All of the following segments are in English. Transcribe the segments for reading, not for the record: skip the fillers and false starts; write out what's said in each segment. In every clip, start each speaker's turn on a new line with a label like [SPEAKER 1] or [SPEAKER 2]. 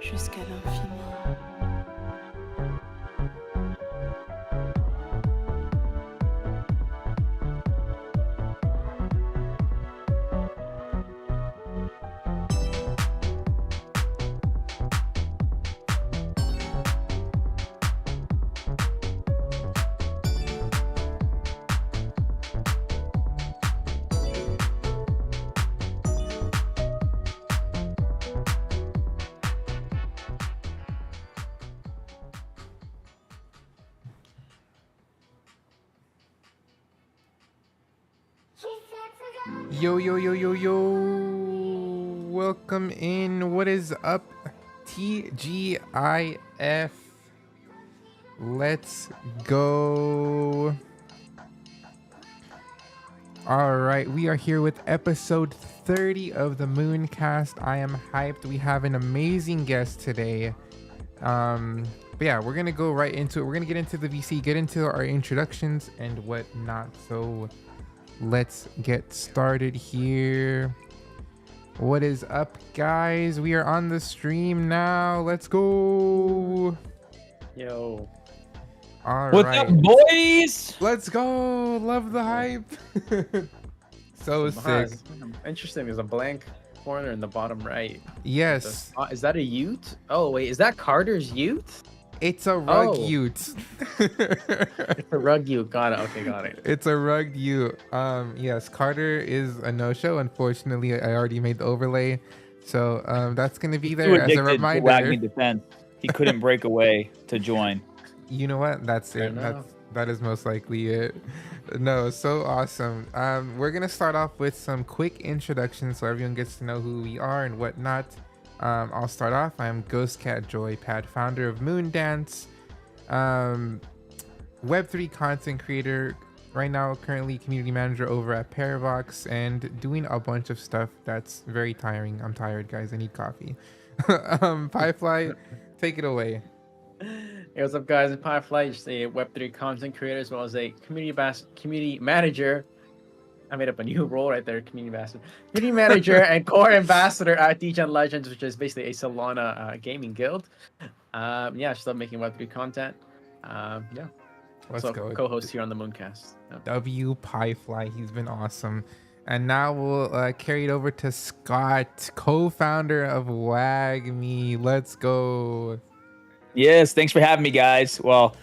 [SPEAKER 1] jusqu'à l'infini.
[SPEAKER 2] Yo, yo, yo, yo, yo. Welcome in. What is up, TGIF? Let's go. All right, we are here with episode 30 of the Mooncast. I am hyped. We have an amazing guest today. But yeah, we're gonna go right into it. We're gonna get into the VC, get into our introductions and whatnot. So let's get started here. What is up, guys? We are on the stream now. Let's go.
[SPEAKER 3] Yo.
[SPEAKER 2] All
[SPEAKER 4] What's
[SPEAKER 2] right.
[SPEAKER 4] up, boys?
[SPEAKER 2] Let's go. Love the hype. So sick.
[SPEAKER 3] Interesting. There's a blank corner in the bottom right.
[SPEAKER 2] Yes.
[SPEAKER 3] Is that a Ute? Oh, wait. Is that Carter's Ute?
[SPEAKER 2] It's a rug
[SPEAKER 3] Oh.
[SPEAKER 2] ute.
[SPEAKER 3] It's a rug Ute. Got it. Okay, got it.
[SPEAKER 2] It's a rug ute. Yes, Carter is a no-show. Unfortunately, I already made the overlay. So that's gonna be
[SPEAKER 4] Too
[SPEAKER 2] there as a
[SPEAKER 4] addicted to
[SPEAKER 2] reminder.
[SPEAKER 4] WAGMI defense. He couldn't break away to join.
[SPEAKER 2] You know what? That's
[SPEAKER 3] Fair
[SPEAKER 2] it.
[SPEAKER 3] enough.
[SPEAKER 2] That is most likely it. No, so awesome. We're gonna start off with some quick introductions so everyone gets to know who we are and whatnot. I'll start off. I'm GhostcatJoypad, founder of Moondance, Web3 content creator. Right now, currently community manager over at Parabox and doing a bunch of stuff that's very tiring. I'm tired, guys. I need coffee. PieFly, take it away.
[SPEAKER 3] Hey, what's up, guys? I'm PieFly, just a Web3 content creator as well as a community manager. I made up a new role right there, community manager and core ambassador at DGen Legends, which is basically a Solana gaming guild. Yeah, just love making Web3 content. Yeah.
[SPEAKER 2] Let's
[SPEAKER 3] So
[SPEAKER 2] go.
[SPEAKER 3] co-host here on the Mooncast. Yeah.
[SPEAKER 2] PieFly, he's been awesome. And now we'll carry it over to Scott, co-founder of WAGMI. Let's go.
[SPEAKER 4] Yes, thanks for having me, guys. Well,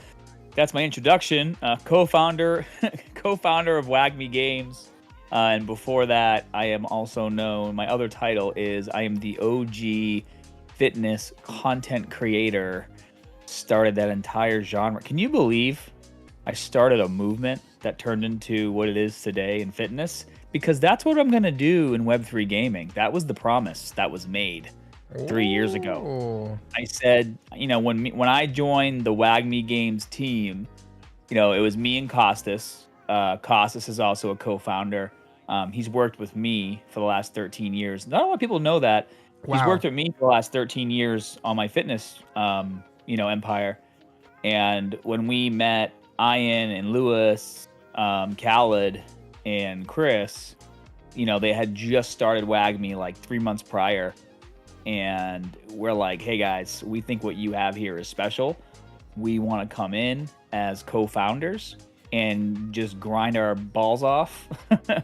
[SPEAKER 4] that's my introduction. Co-founder of WAGMI Games. And before that, I am also known, my other title is I am the OG fitness content creator. Started that entire genre. Can you believe I started a movement that turned into what it is today in fitness? Because that's what I'm going to do in Web3 gaming. That was the promise that was made 3 years ago.
[SPEAKER 2] Oh.
[SPEAKER 4] I said, when I joined the WAGMI Games team, it was me and Costas. Costas is also a co-founder. He's worked with me for the last 13 years. Not a lot of people know that.
[SPEAKER 2] Wow.
[SPEAKER 4] He's worked with me for the last 13 years on my fitness, empire. And when we met Ian and Lewis, Khaled and Chris, they had just started WAGMI like 3 months prior. And we're like, hey guys, we think what you have here is special. We want to come in as co-founders and just grind our balls off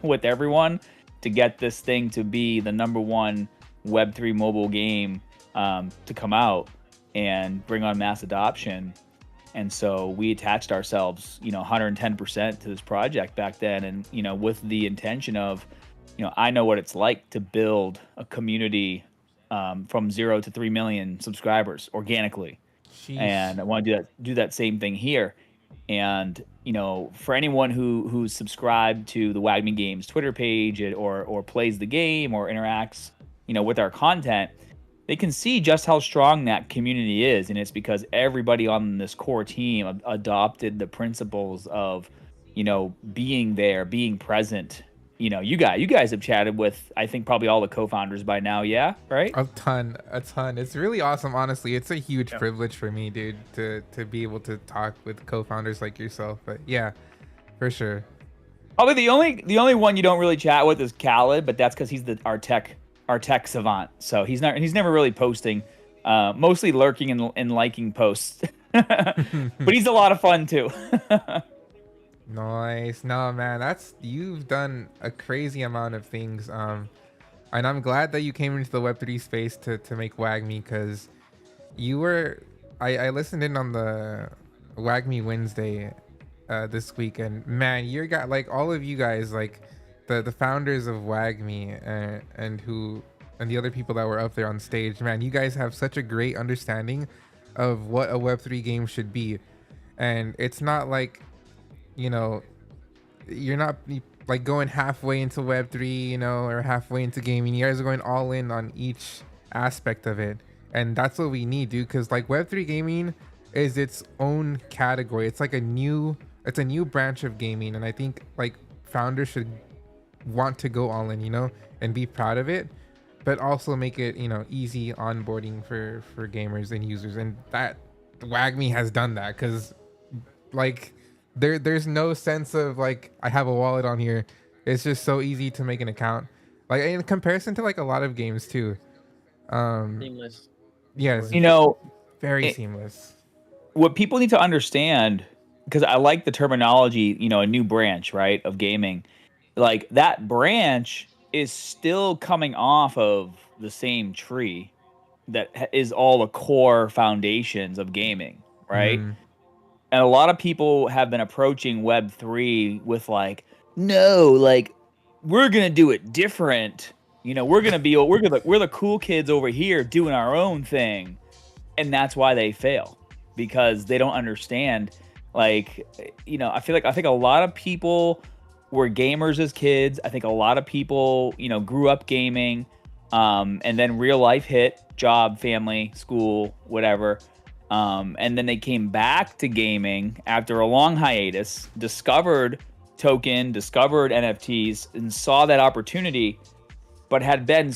[SPEAKER 4] with everyone to get this thing to be the _1 Web3 mobile game to come out and bring on mass adoption. And so we attached ourselves, 110% to this project back then. And, with the intention of, I know what it's like to build a community from 0 to 3 million subscribers organically.
[SPEAKER 2] Sheesh.
[SPEAKER 4] And I want to do that same thing here. And, for anyone who's subscribed to the WAGMI Games Twitter page or plays the game or interacts, with our content, they can see just how strong that community is. And it's because everybody on this core team adopted the principles of, being there, being present. You guys have chatted with, I think, probably all the co-founders by now. Yeah, right?
[SPEAKER 2] A ton. It's really awesome, honestly. It's a huge privilege for me, dude, to be able to talk with co-founders like yourself. But yeah, for sure.
[SPEAKER 4] Probably the only one you don't really chat with is Khaled, but that's because he's our tech savant. So he's never really posting Mostly lurking and liking posts. But he's a lot of fun too.
[SPEAKER 2] Nice. No, man, you've done a crazy amount of things. And I'm glad that you came into the Web3 space to make WAGMI, because you were I listened in on the WAGMI Wednesday this week, and man, you got like all of you guys, like the founders of WAGMI and the other people that were up there on stage. Man, you guys have such a great understanding of what a Web3 game should be, and it's not like, you know, you're not like going halfway into Web3, you know, or halfway into gaming. You guys are going all in on each aspect of it, and that's what we need, dude. Because like Web3 gaming is its own category. It's like a new branch of gaming, and I think like founders should want to go all in, you know, and be proud of it, but also make it, you know, easy onboarding for gamers and users. And that WAGMI has done that, because like there's no sense of like I have a wallet on here. It's just so easy to make an account, like in comparison to like a lot of games too.
[SPEAKER 3] Seamless.
[SPEAKER 2] Yes,
[SPEAKER 4] You know,
[SPEAKER 2] very seamless.
[SPEAKER 4] what people need to understand, because I like the terminology, you know, a new branch, right, of gaming. Like that branch is still coming off of the same tree that is all the core foundations of gaming, right?
[SPEAKER 2] Mhm.
[SPEAKER 4] And a lot of people have been approaching Web3 with like, no, like we're gonna do it different. You know, we're the cool kids over here doing our own thing, and that's why they fail, because they don't understand. Like, you know, I think a lot of people were gamers as kids. I think a lot of people, you know, grew up gaming, and then real life hit, job, family, school, whatever. And then they came back to gaming after a long hiatus, discovered NFTs, and saw that opportunity, but had been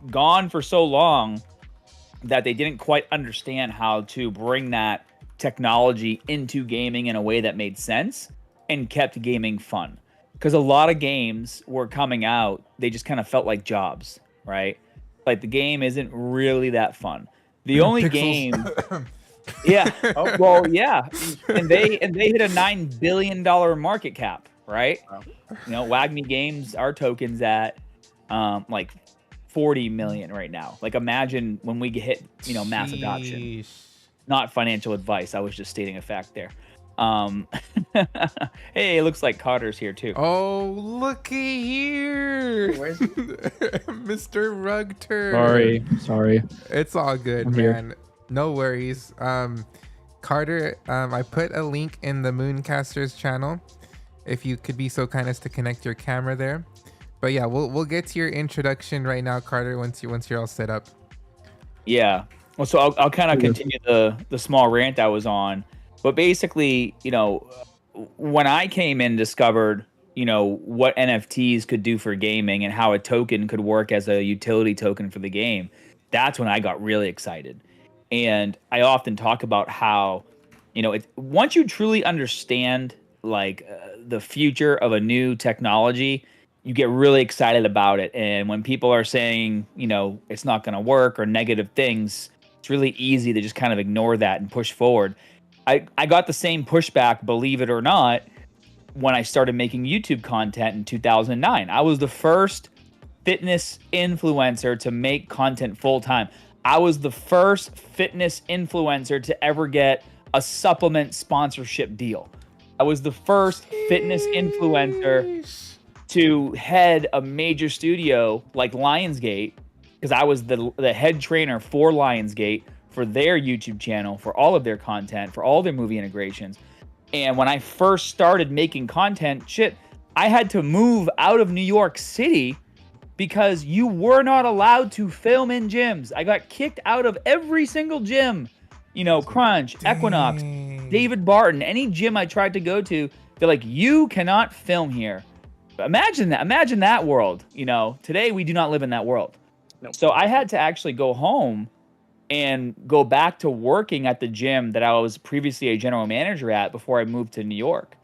[SPEAKER 4] gone for so long that they didn't quite understand how to bring that technology into gaming in a way that made sense and kept gaming fun. Because a lot of games were coming out, they just kind of felt like jobs, right? Like the game isn't really that fun. The only
[SPEAKER 2] Pixels.
[SPEAKER 4] game... Yeah. Oh, well, yeah. And they hit a $9 billion market cap, right?
[SPEAKER 3] Wow.
[SPEAKER 4] You know, WAGMI Games, our token's at like 40 million right now. Like imagine when we hit, you know, mass adoption.
[SPEAKER 2] Sheesh.
[SPEAKER 4] Not financial advice. I was just stating a fact there. Hey, it looks like Carter's here too.
[SPEAKER 2] Oh, looky here.
[SPEAKER 3] Where's he?
[SPEAKER 2] Mr. Rugter.
[SPEAKER 1] Sorry.
[SPEAKER 2] It's all good,
[SPEAKER 1] I'm
[SPEAKER 2] man.
[SPEAKER 1] here.
[SPEAKER 2] No worries. Carter, I put a link in the Mooncasters channel, if you could be so kind as to connect your camera there. But yeah, we'll get to your introduction right now, Carter, once you're all set up.
[SPEAKER 4] Yeah. Well, so I'll kind of continue the small rant I was on. But basically, you know, when I came in, discovered, you know, what NFTs could do for gaming and how a token could work as a utility token for the game, that's when I got really excited. And I often talk about how, you know, once you truly understand like the future of a new technology, you get really excited about it. And when people are saying, you know, it's not going to work or negative things, it's really easy to just kind of ignore that and push forward. I got the same pushback, believe it or not, when I started making YouTube content in 2009. I was the first fitness influencer to make content full time. I was the first fitness influencer to ever get a supplement sponsorship deal. I was the first fitness influencer to head a major studio like Lionsgate, because I was the head trainer for Lionsgate for their YouTube channel, for all of their content, for all their movie integrations. And when I first started making content, I had to move out of New York City because you were not allowed to film in gyms. I got kicked out of every single gym. You know, Crunch, Equinox, David Barton, any gym I tried to go to, they're like, you cannot film here. Imagine that world. You know, today we do not live in that world.
[SPEAKER 3] Nope.
[SPEAKER 4] So I had to actually go home and go back to working at the gym that I was previously a general manager at before I moved to New York.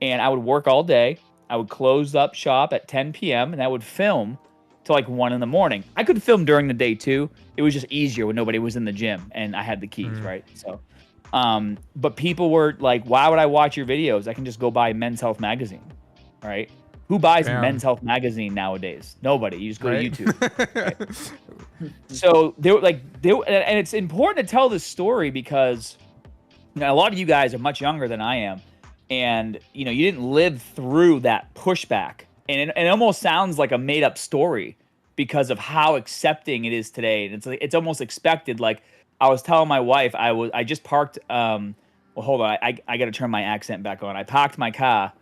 [SPEAKER 4] And I would work all day. I would close up shop at 10 p.m. and I would film till like 1 in the morning. I could film during the day too. It was just easier when nobody was in the gym and I had the keys, right? So, but people were like, why would I watch your videos? I can just go buy Men's Health magazine, right? Who buys Men's Health magazine nowadays? Nobody. You just go to YouTube. Right? So and it's important to tell this story because a lot of you guys are much younger than I am, and you didn't live through that pushback, and it almost sounds like a made up story because of how accepting it is today. And it's almost expected. Like I was telling my wife, I just parked. Well, hold on, I got to turn my accent back on. I parked my car.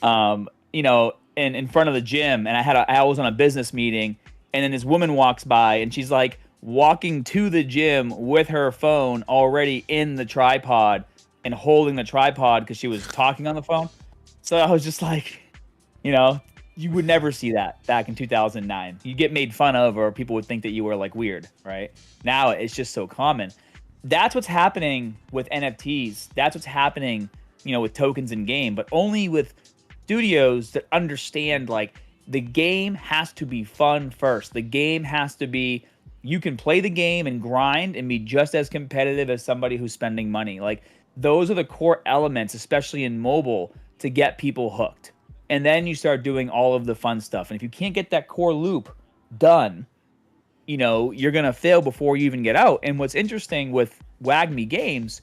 [SPEAKER 4] In front of the gym, and I was on a business meeting, and then this woman walks by, and she's like walking to the gym with her phone already in the tripod and holding the tripod because she was talking on the phone. So I was just like, you would never see that back in 2009. You get made fun of, or people would think that you were like weird, right? Now it's just so common. That's what's happening with NFTs. That's what's happening, with tokens in game, but only with studios that understand like the game has to be fun first. The game has to be, you can play the game and grind and be just as competitive as somebody who's spending money. Like those are the core elements, especially in mobile, to get people hooked. And then you start doing all of the fun stuff. And if you can't get that core loop done, you're going to fail before you even get out. And what's interesting with WAGMI Games,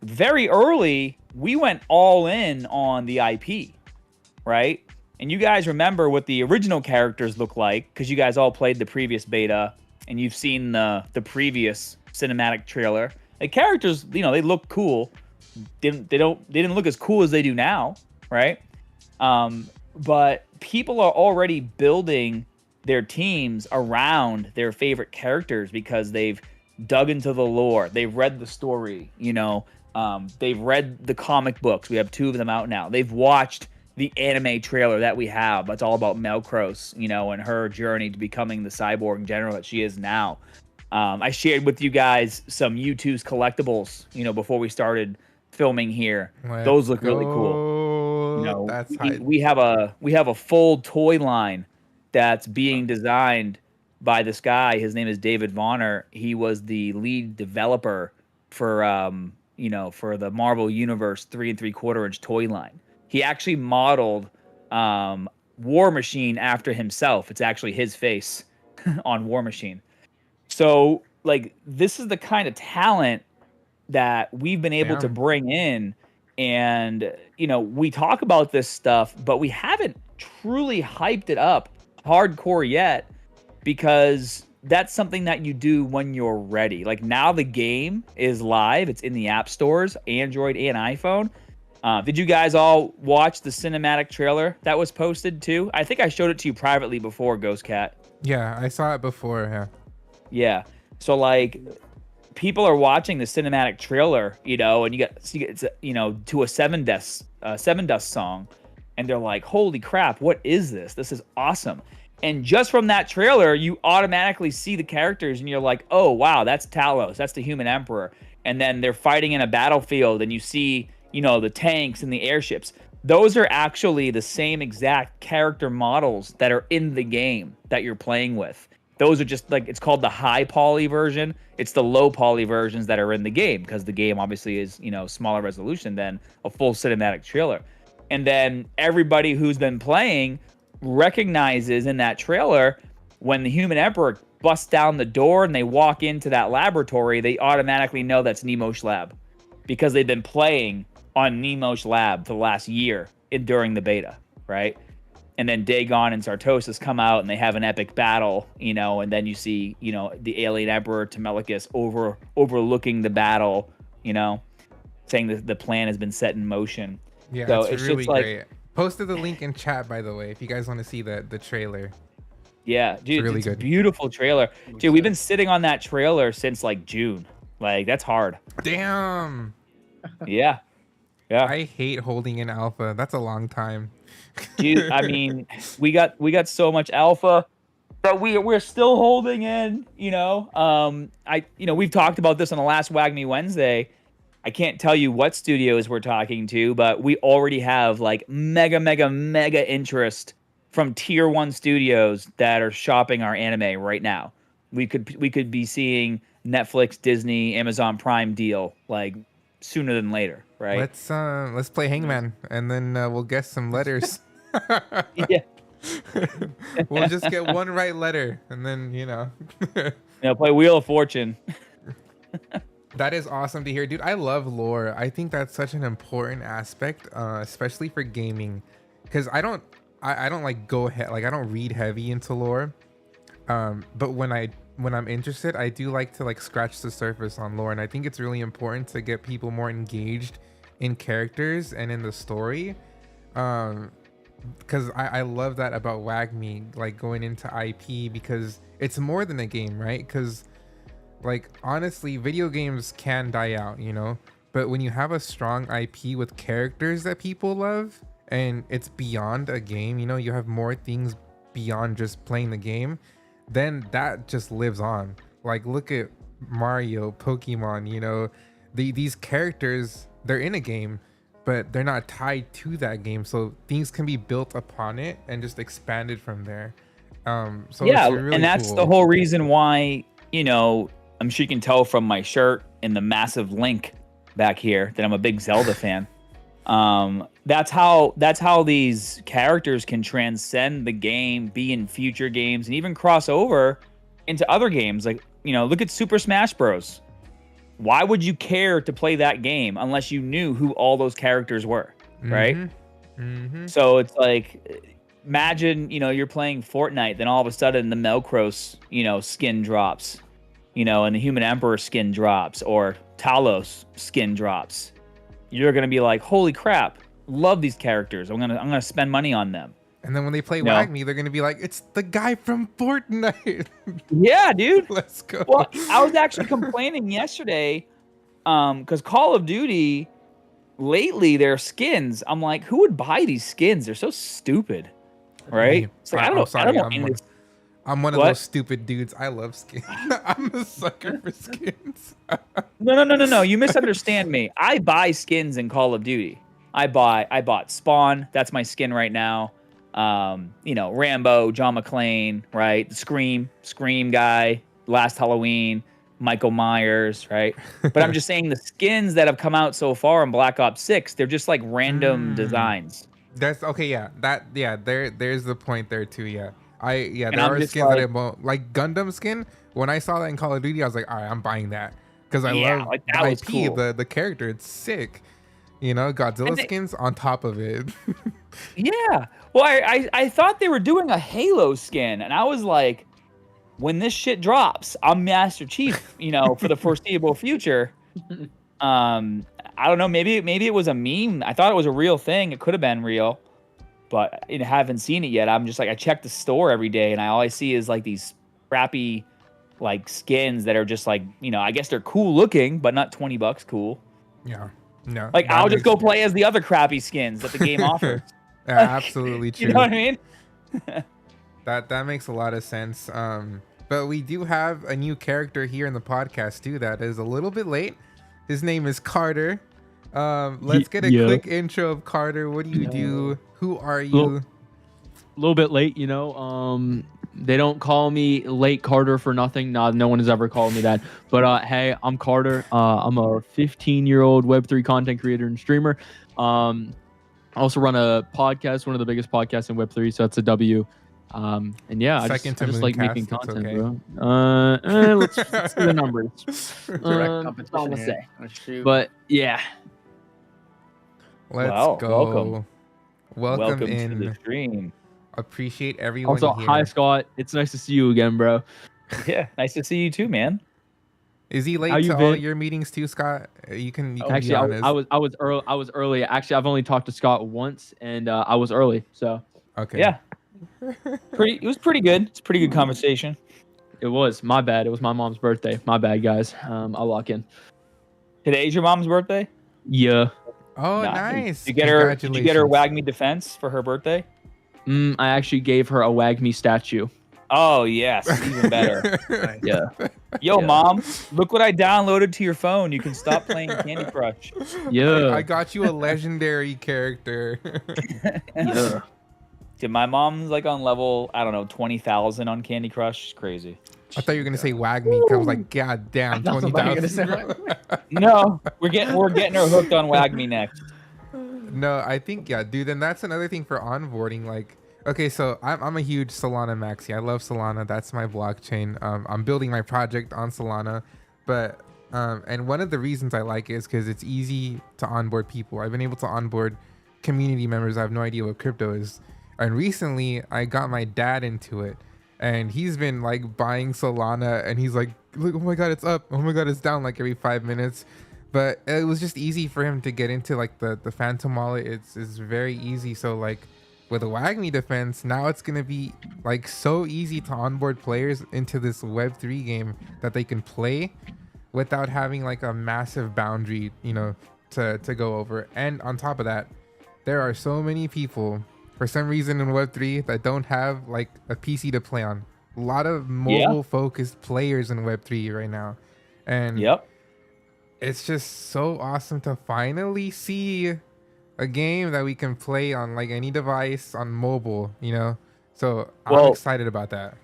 [SPEAKER 4] very early, we went all in on the IP. Right? And you guys remember what the original characters look like because you guys all played the previous beta and you've seen the previous cinematic trailer. The characters, they look cool. They didn't look as cool as they do now, right? But people are already building their teams around their favorite characters because they've dug into the lore. They've read the story, they've read the comic books. We have 2 of them out now. They've watched the anime trailer that we have. That's all about Melkros, and her journey to becoming the cyborg general that she is now. I shared with you guys some U2's collectibles, before we started filming here. Those look really cool.
[SPEAKER 2] That's
[SPEAKER 4] we have a full toy line that's being designed by this guy. His name is David Vonner. He was the lead developer for for the Marvel Universe 3 3/4-inch toy line. He actually modeled War Machine after himself. It's actually his face on War Machine. So, like, this is the kind of talent that we've been able to bring in. And, we talk about this stuff, but we haven't truly hyped it up hardcore yet because that's something that you do when you're ready. Like, now the game is live. It's in the app stores, Android and iPhone. Did you guys all watch the cinematic trailer that was posted too? I think I showed it to you privately before, Ghostcat.
[SPEAKER 2] Yeah, I saw it before. Yeah.
[SPEAKER 4] Yeah. So like, people are watching the cinematic trailer, and you get to a Seven Dust song, and they're like, "Holy crap! What is this? This is awesome!" And just from that trailer, you automatically see the characters, and you're like, "Oh wow, that's Talos. That's the Human Emperor." And then they're fighting in a battlefield, and you see, the tanks and the airships. Those are actually the same exact character models that are in the game that you're playing with. Those are just like, it's called the high poly version. It's the low poly versions that are in the game because the game obviously is, smaller resolution than a full cinematic trailer. And then everybody who's been playing recognizes in that trailer when the Human Emperor busts down the door and they walk into that laboratory, they automatically know that's Nemosh Lab because they've been playing on Nemosh Lab for the last year during the beta, right? And then Dagon and Sartosis come out and they have an epic battle, and then you see, the alien emperor Temelicus overlooking the battle, saying that the plan has been set in motion.
[SPEAKER 2] Yeah,
[SPEAKER 4] so
[SPEAKER 2] it's really
[SPEAKER 4] just
[SPEAKER 2] great. Posted the link in chat, by the way, if you guys want to see the trailer.
[SPEAKER 4] Yeah, dude,
[SPEAKER 2] really
[SPEAKER 4] it's
[SPEAKER 2] good.
[SPEAKER 4] A beautiful trailer. Dude, we've been sitting on that trailer since like June. Like, that's hard.
[SPEAKER 2] Damn.
[SPEAKER 4] Yeah.
[SPEAKER 2] I hate holding in alpha. That's a long time.
[SPEAKER 4] Dude, I mean, we got so much alpha that we're still holding in, we've talked about this on the last WAGMI Wednesday. I can't tell you what studios we're talking to, but we already have like mega interest from tier 1 studios that are shopping our anime right now. We could be seeing Netflix, Disney, Amazon Prime deal like sooner than later, right?
[SPEAKER 2] Let's play Hangman, and then we'll guess some letters.
[SPEAKER 4] Yeah.
[SPEAKER 2] We'll just get one right letter, and then
[SPEAKER 4] Play Wheel of Fortune.
[SPEAKER 2] That is awesome to hear, dude. I love lore. I think that's such an important aspect, especially for gaming, because I don't like I don't read heavy into lore. But when I'm interested, I do like to like scratch the surface on lore, and I think it's really important to get people more engaged in characters and in the story. Because I love that about WAGMI, like going into IP, because it's more than a game, right? Because like honestly, video games can die out, but when you have a strong IP with characters that people love, and it's beyond a game, you have more things beyond just playing the game, then that just lives on. Like look at Mario, Pokemon, these characters, they're in a game, but they're not tied to that game, so things can be built upon it and just expanded from there. So
[SPEAKER 4] yeah,
[SPEAKER 2] it's really
[SPEAKER 4] and that's
[SPEAKER 2] cool.
[SPEAKER 4] the whole reason why, I'm sure you can tell from my shirt and the massive link back here that I'm a big Zelda fan. That's how these characters can transcend the game, be in future games, and even cross over into other games. Like, look at Super Smash Bros. Why would you care to play that game unless you knew who all those characters were, right?
[SPEAKER 2] Mm-hmm.
[SPEAKER 4] So it's like, imagine, you're playing Fortnite, then all of a sudden the Melkros, skin drops, and the Human Emperor skin drops, or Talos skin drops. You're gonna be like, holy crap, love these characters. I'm gonna spend money on them.
[SPEAKER 2] And then when they play WAGMI, they're gonna be like, it's the guy from Fortnite.
[SPEAKER 4] Yeah, dude.
[SPEAKER 2] Let's go.
[SPEAKER 4] Well, I was actually complaining yesterday, because Call of Duty, lately their skins, I'm like, who would buy these skins? They're so stupid, right? It's like,
[SPEAKER 2] I'm one of those stupid dudes. I love skins. I'm a sucker for skins.
[SPEAKER 4] No. You misunderstand me. I buy skins in Call of Duty. I bought Spawn. That's my skin right now. Rambo, John McClane, right? Scream guy, Last Halloween, Michael Myers, right? But I'm just saying the skins that have come out so far in Black Ops 6, they're just like random designs.
[SPEAKER 2] That's okay. Yeah. There's the point there too. Yeah. There are skins that I won't like. Gundam skin. When I saw that in Call of Duty, I was like, all right, I'm buying that because I love
[SPEAKER 4] like,
[SPEAKER 2] the
[SPEAKER 4] that was
[SPEAKER 2] IP,
[SPEAKER 4] cool.
[SPEAKER 2] the character. It's sick. Godzilla skins on top of it.
[SPEAKER 4] Yeah. Well, I thought they were doing a Halo skin, and I was like, when this shit drops, I'm Master Chief, for the foreseeable future. I don't know. Maybe it was a meme. I thought it was a real thing. It could have been real, but I haven't seen it yet. I'm just like, I check the store every day, and all I see is like these crappy, like skins that are just like, I guess they're cool looking, but not $20 cool.
[SPEAKER 2] Yeah. No.
[SPEAKER 4] Like, I'll just go play as the other crappy skins that the game offers.
[SPEAKER 2] Yeah, absolutely true.
[SPEAKER 4] You know what I mean?
[SPEAKER 2] That makes a lot of sense. But we do have a new character here in the podcast too that is a little bit late. His name is Carter. Let's get a quick intro of Carter. What do you do? Who are you?
[SPEAKER 1] A little bit late, They don't call me Late Carter for nothing. No one has ever called me that. But hey, I'm Carter. I'm a 15-year-old Web3 content creator and streamer. I also run a podcast, one of the biggest podcasts in Web3, so that's a W. And yeah, I just like making content, bro. Let's see the numbers. That's all I'm gonna say. But yeah.
[SPEAKER 2] Let's go. Welcome in.
[SPEAKER 4] to the stream.
[SPEAKER 2] Appreciate everyone
[SPEAKER 1] also,
[SPEAKER 2] here.
[SPEAKER 1] Hi, Scott. It's nice to see you again, bro.
[SPEAKER 4] Yeah, nice to see you too, man.
[SPEAKER 2] Is he late to all your meetings too, Scott? You can
[SPEAKER 1] actually, I was early. Actually, I've only talked to Scott once, and I was early. So
[SPEAKER 2] okay.
[SPEAKER 4] Yeah. It was pretty good. It's a pretty good conversation.
[SPEAKER 1] It was. My bad. It was my mom's birthday. My bad, guys. I'll lock in.
[SPEAKER 4] Today's your mom's birthday?
[SPEAKER 1] Yeah.
[SPEAKER 2] Oh, nice.
[SPEAKER 4] Did you get her WAGMI defense for her birthday?
[SPEAKER 1] I actually gave her a WAGMI statue.
[SPEAKER 4] Oh, yes. Even better.
[SPEAKER 3] Nice.
[SPEAKER 1] Yeah.
[SPEAKER 4] Yo, Mom, look what I downloaded to your phone. You can stop playing Candy Crush.
[SPEAKER 1] Yeah.
[SPEAKER 2] I got you a legendary character.
[SPEAKER 1] Yeah.
[SPEAKER 4] Dude, my mom's like on level, I don't know, 20,000 on Candy Crush. It's crazy.
[SPEAKER 2] I thought you were gonna say WAGMI because I was like, God damn,
[SPEAKER 3] I thought you were gonna
[SPEAKER 2] 20,000.
[SPEAKER 3] say
[SPEAKER 2] bro.
[SPEAKER 4] No, we're getting her hooked on WAGMI next.
[SPEAKER 2] No, I think yeah, dude. And that's another thing for onboarding. Like, okay, so I'm a huge Solana maxi. I love Solana. That's my blockchain. I'm building my project on Solana, but and one of the reasons I like it is because it's easy to onboard people. I've been able to onboard community members. I have no idea what crypto is, and recently I got my dad into it, and he's been like buying Solana, and he's like, look, oh my god, it's up. Oh my god, it's down like every 5 minutes. But it was just easy for him to get into like the Phantom wallet. It's very easy. So like with a WAGMI defense, now it's gonna be like so easy to onboard players into this Web3 game that they can play without having like a massive boundary, you know, to go over. And on top of that, there are so many people for some reason in Web3 that don't have like a PC to play on. A lot of mobile focused players in Web3 right now. And
[SPEAKER 4] Yep.
[SPEAKER 2] it's just so awesome to finally see a game that we can play on like any device on mobile, you know? So I'm excited about that.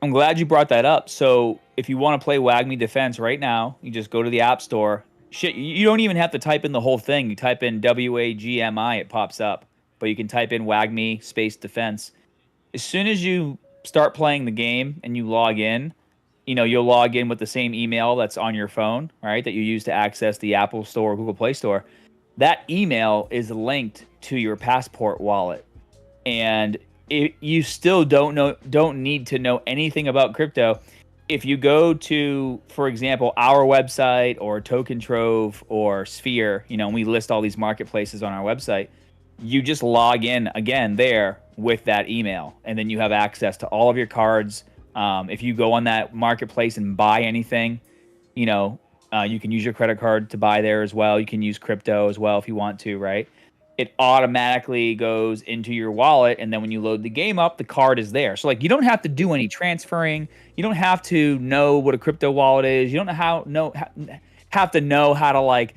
[SPEAKER 4] I'm glad you brought that up. So if you want to play WAGMI Defense right now, you just go to the App Store. Shit, you don't even have to type in the whole thing. You type in WAGMI, it pops up. But you can type in WAGMI space defense. As soon as you start playing the game and you log in, you know, you'll log in with the same email that's on your phone, right? That you use to access the Apple Store or Google Play Store. That email is linked to your Passport wallet. And you still don't need to know anything about crypto. If you go to, for example, our website or Token Trove or Sphere, you know, and we list all these marketplaces on our website, you just log in again there with that email. And then you have access to all of your cards. If you go on that marketplace and buy anything, you know, you can use your credit card to buy there as well. You can use crypto as well if you want to, right? It automatically goes into your wallet, and then when you load the game up, the card is there. So like, you don't have to do any transferring. You don't have to know what a crypto wallet is. You don't have to know how to like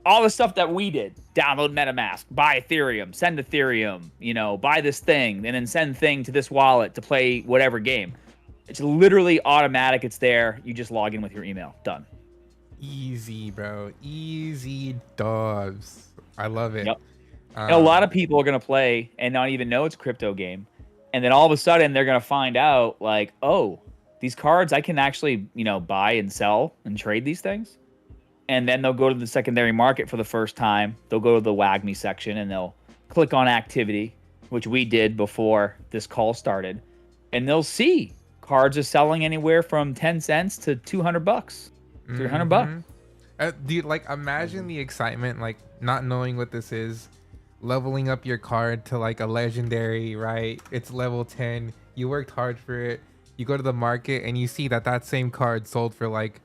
[SPEAKER 4] all the stuff that we did. Download MetaMask, buy Ethereum, send Ethereum, you know, buy this thing, and then send thing to this wallet to play whatever game. It's literally automatic. It's there. You just log in with your email. Done.
[SPEAKER 2] Easy, bro. Easy dubs. I love it.
[SPEAKER 4] Yep. And a lot of people are going to play and not even know it's a crypto game. And then all of a sudden they're going to find out like, oh, these cards, I can actually, you know, buy and sell and trade these things. And then they'll go to the secondary market for the first time. They'll go to the WAGMI section and they'll click on activity, which we did before this call started. And they'll see cards are selling anywhere from 10 cents to $200, $300.
[SPEAKER 2] Dude, like imagine the excitement, like not knowing what this is, leveling up your card to like a legendary, right? It's level 10. You worked hard for it. You go to the market and you see that same card sold for like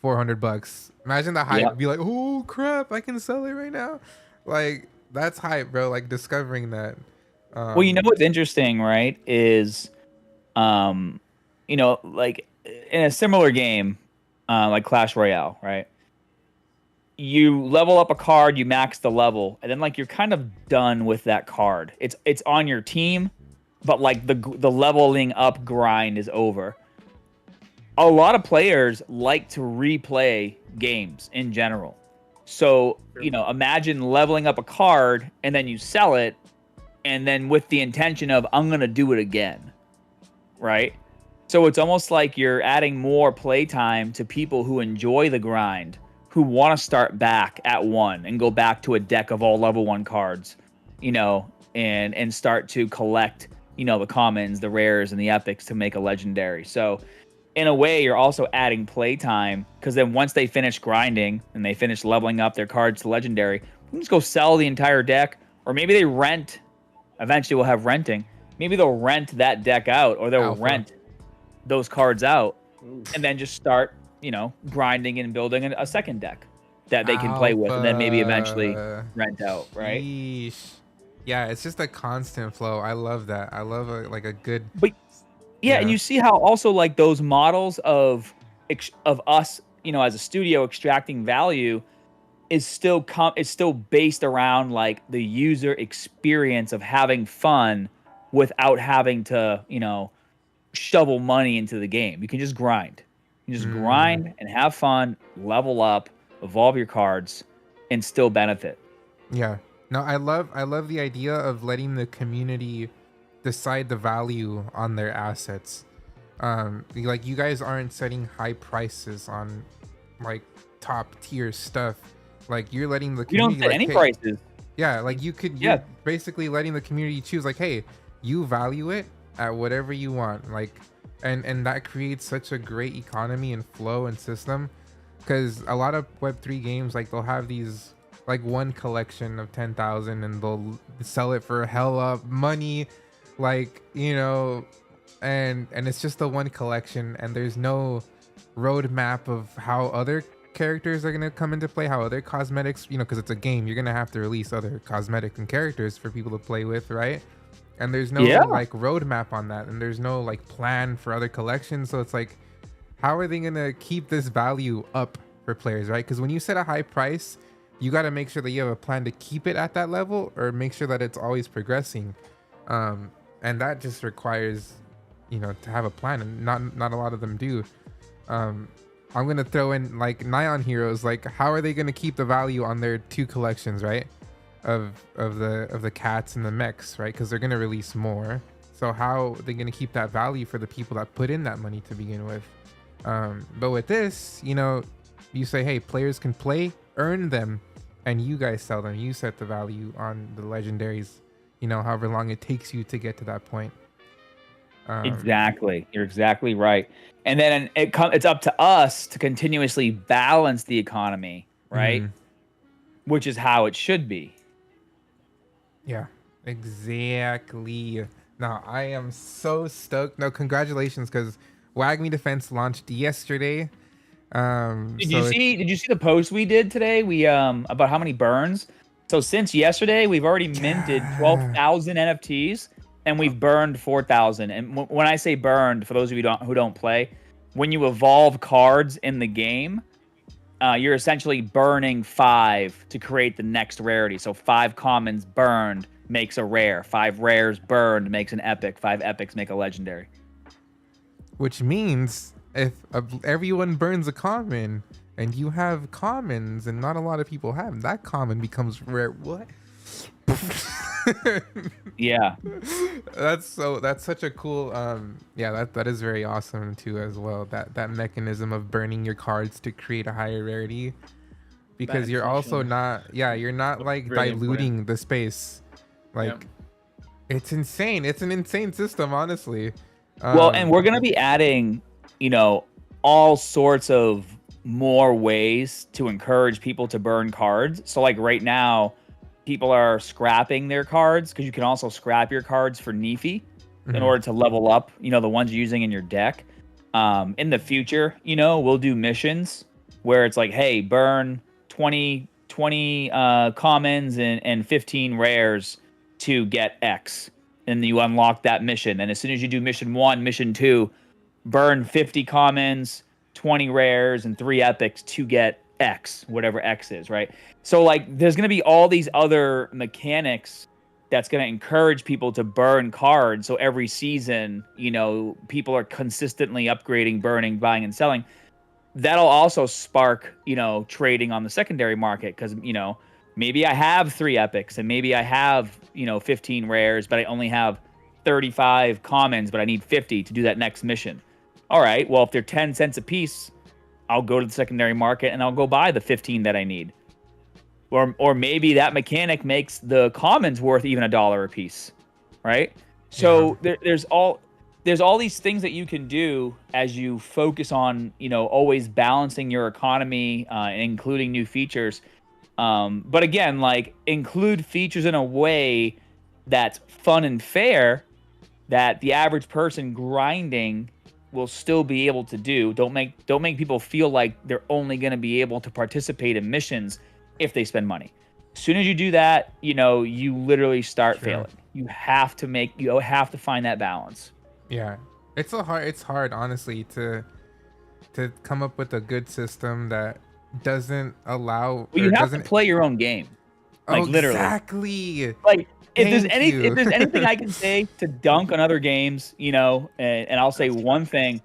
[SPEAKER 2] $400. Imagine the hype. Be like, oh crap, I can sell it right now. Like that's hype, bro. Like discovering that.
[SPEAKER 4] Well, you know what's interesting, right? Is, you know, like in a similar game, like Clash Royale, right? You level up a card, you max the level, and then like you're kind of done with that card. It's on your team, but like the leveling up grind is over. A lot of players like to replay games in general. So, you know, imagine leveling up a card and then you sell it, and then with the intention of I'm going to do it again. Right? So it's almost like you're adding more playtime to people who enjoy the grind, who want to start back at 1 and go back to a deck of all level 1 cards, you know, and start to collect, you know, the commons, the rares, and the epics to make a legendary. So in a way, you're also adding playtime, because then once they finish grinding and they finish leveling up their cards to legendary, you can just go sell the entire deck, or maybe they rent. Eventually we'll have renting. Maybe they'll rent that deck out, or they'll rent those cards out. And then just start, you know, grinding and building a second deck that they can play with, and then maybe eventually rent out, right?
[SPEAKER 2] Yeesh. Yeah, it's just a constant flow. I love that. I love a good.
[SPEAKER 4] But yeah, and you see how also like those models of us, you know, as a studio extracting value is still based around like the user experience of having fun without having to, shovel money into the game. You can just grind. You just grind and have fun, level up, evolve your cards, and still benefit.
[SPEAKER 2] Yeah. No, I love the idea of letting the community decide the value on their assets. Like you guys aren't setting high prices on like top tier stuff. Like you're letting the
[SPEAKER 4] You don't
[SPEAKER 2] community
[SPEAKER 4] set any prices.
[SPEAKER 2] Yeah, like you're basically letting the community choose like, hey, you value it at whatever you want. Like and that creates such a great economy and flow and system, because a lot of Web3 games, like they'll have these like one collection of 10,000 and they'll sell it for hella money, like, and it's just the one collection, and there's no roadmap of how other characters are gonna come into play, how other cosmetics, because it's a game, you're gonna have to release other cosmetics and characters for people to play with, right? And there's no like roadmap on that, and there's no like plan for other collections. So it's like, how are they gonna keep this value up for players, right? Because when you set a high price, you got to make sure that you have a plan to keep it at that level, or make sure that it's always progressing, and that just requires to have a plan, and not a lot of them do. I'm gonna throw in like Nyan Heroes. Like, how are they gonna keep the value on their 2 collections, right, of the cats and the mechs, right? Because they're gonna release more. So how are they gonna keep that value for the people that put in that money to begin with? But with this, you say, hey, players can play, earn them, and you guys sell them. You set the value on the legendaries, however long it takes you to get to that point.
[SPEAKER 4] Exactly. You're exactly right. And then it's up to us to continuously balance the economy, right? Which is how it should be.
[SPEAKER 2] Yeah, exactly. Now, I am so stoked. No, congratulations, because WAGMI Defense launched yesterday.
[SPEAKER 4] Did you see the post we did today? We about how many burns? So since yesterday, we've already minted 12,000 NFTs, and we've burned 4,000. And when I say burned, for those of you who don't play, when you evolve cards in the game, you're essentially burning 5 to create the next rarity. So 5 commons burned makes a rare. 5 rares burned makes an epic. 5 epics make a legendary.
[SPEAKER 2] Which means if everyone burns a common and you have commons and not a lot of people have, that common becomes rare. What?
[SPEAKER 4] Yeah.
[SPEAKER 2] That's such a cool that is very awesome too as well. That mechanism of burning your cards to create a higher rarity, because you're also not like
[SPEAKER 3] really
[SPEAKER 2] diluting the space. Like it's insane. It's an insane system, honestly.
[SPEAKER 4] Well, and we're gonna be adding, all sorts of more ways to encourage people to burn cards. So like right now, people are scrapping their cards, because you can also scrap your cards for Nefi in order to level up, the ones you're using in your deck. In the future, we'll do missions where it's like, hey, burn 20 commons and 15 rares to get X. And you unlock that mission. And as soon as you do mission 1, mission 2, burn 50 commons, 20 rares, and 3 epics to get X, whatever X is, right? So like there's going to be all these other mechanics that's going to encourage people to burn cards. So every season, people are consistently upgrading, burning, buying, and selling. That'll also spark, trading on the secondary market, because, maybe I have 3 epics and maybe I have, 15 rares, but I only have 35 commons, but I need 50 to do that next mission. All right, well, if they're 10 cents a piece, I'll go to the secondary market and I'll go buy the 15 that I need. Or maybe that mechanic makes the commons worth even $1 a piece, right? So there's all these things that you can do as you focus on, always balancing your economy, including new features. But again, like include features in a way that's fun and fair that the average person grinding will still be able to do. Don't make people feel like they're only going to be able to participate in missions if they spend money. As soon as you do that, you literally start failing. You have to find that balance.
[SPEAKER 2] Yeah. It's hard honestly to come up with a good system that doesn't allow,
[SPEAKER 4] well, you have to play your own game. Like literally.
[SPEAKER 2] Exactly.
[SPEAKER 4] Like if
[SPEAKER 2] Thank
[SPEAKER 4] there's
[SPEAKER 2] you.
[SPEAKER 4] anything I can say to dunk on other games, you know, and I'll say one thing: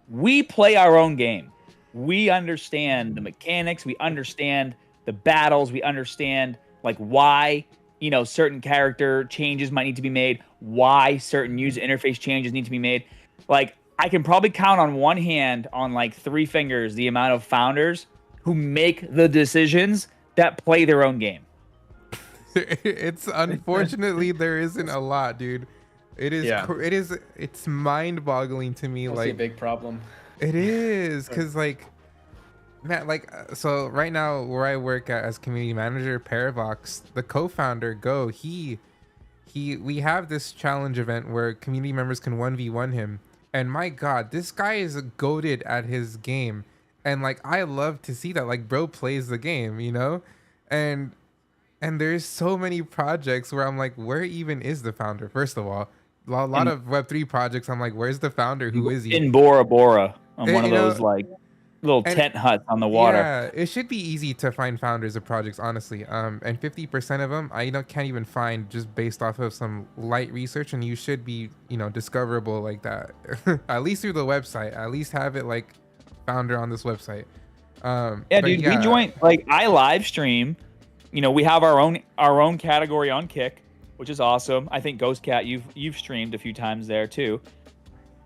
[SPEAKER 4] we play our own game. We understand the mechanics. We understand the battles. We understand like why, you know, certain character changes might need to be made. Why certain user interface changes need to be made. Like I can probably count on one hand on like 3 fingers the amount of founders who make the decisions that play their own game.
[SPEAKER 2] It's unfortunately there isn't a lot, dude. It is.
[SPEAKER 3] Yeah.
[SPEAKER 2] It's mind-boggling to me.
[SPEAKER 3] Mostly a
[SPEAKER 2] Like
[SPEAKER 3] big problem.
[SPEAKER 2] it is, cause like, man, like so right now where I work at as community manager, Paravox, the co-founder, we have this challenge event where community members can 1v1 him, and my God, this guy is goated at his game, and like I love to see that. Like, bro plays the game, you know, and there's so many projects where I'm like, where even is the founder? First of all, a lot of Web3 projects, I'm like, where's the founder? Who is he?
[SPEAKER 4] In Bora Bora on one of
[SPEAKER 2] You know,
[SPEAKER 4] those like little
[SPEAKER 2] and-
[SPEAKER 4] tent huts on the water.
[SPEAKER 2] Yeah, it should be easy to find founders of projects, honestly. And 50% of them I can't even find just based off of some light research, and you should be, you know, discoverable like that. At least through the website. At least have it like founder on this website.
[SPEAKER 4] Yeah,
[SPEAKER 2] but
[SPEAKER 4] dude, we joined, like I live stream. You know, we have our own category on Kick, which is awesome. I think GhostCat, you've streamed a few times there too.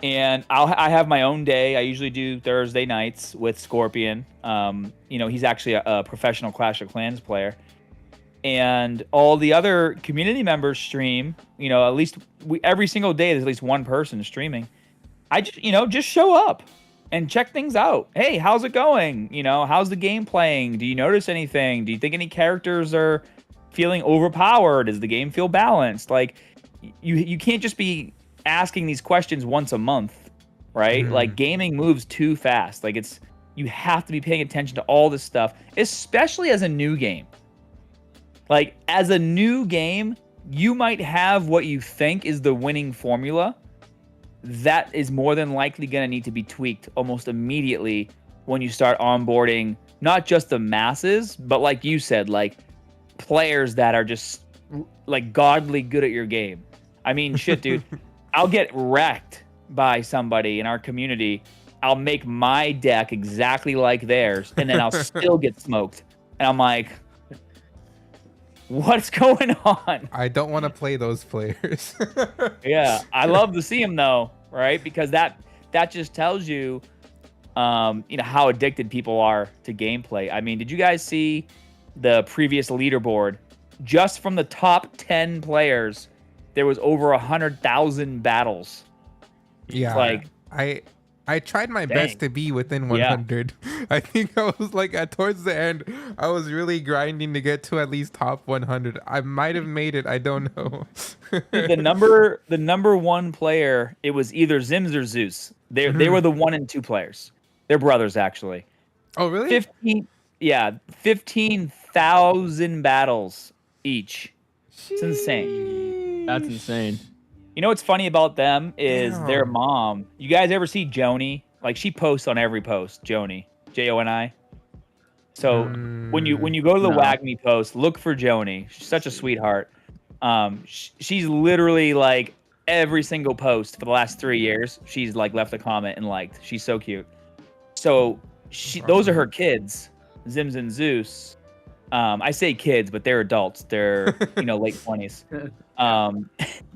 [SPEAKER 4] And I have my own day. I usually do Thursday nights with Scorpion. You know, he's actually a professional Clash of Clans player. And all the other community members stream. You know, at least every single day there's at least one person streaming. I just show up and check things out. Hey, how's it going? You know, how's the game playing? Do you notice anything? Do you think any characters are feeling overpowered? Does the game feel balanced? Like, you can't just be asking these questions once a month, right? Like, gaming moves too fast. Like, you have to be paying attention to all this stuff, especially as a new game. Like, as a new game, you might have what you think is the winning formula. That is more than likely going to need to be tweaked almost immediately when you start onboarding not just the masses, but like you said, like players that are just like godly good at your game. I mean, shit, dude, I'll get wrecked by somebody in our community. I'll make my deck exactly like theirs, and then I'll still get smoked. And I'm like, what's going on?
[SPEAKER 2] I don't want to play those players.
[SPEAKER 4] Yeah, I love to see them though, right? Because that just tells you, you know, how addicted people are to gameplay. I mean, did you guys see the previous leaderboard? Just from the top 10 players, there was over 100,000 battles.
[SPEAKER 2] Yeah,
[SPEAKER 4] like
[SPEAKER 2] I tried my
[SPEAKER 4] Dang.
[SPEAKER 2] best to be within 100. Yeah. I think I was like towards the end, I was really grinding to get to at least top 100. I might have made it. I don't know.
[SPEAKER 4] the number one player, it was either Zims or Zeus. They were the 1 and 2 players. They're brothers, actually.
[SPEAKER 2] Oh, really?
[SPEAKER 4] 15,000 battles each. It's insane.
[SPEAKER 1] That's insane.
[SPEAKER 4] You know what's funny about them is
[SPEAKER 2] Damn.
[SPEAKER 4] their mom. You guys ever see Joni? Like, she posts on every post. Joni, Joni. So when you go to the WAGMI post, look for Joni. She's such a sweetheart. She's literally like every single post for the last 3 years. She's like left a comment and liked. She's so cute. So those are her kids, Zims and Zeus. I say kids, but they're adults. They're late 20s.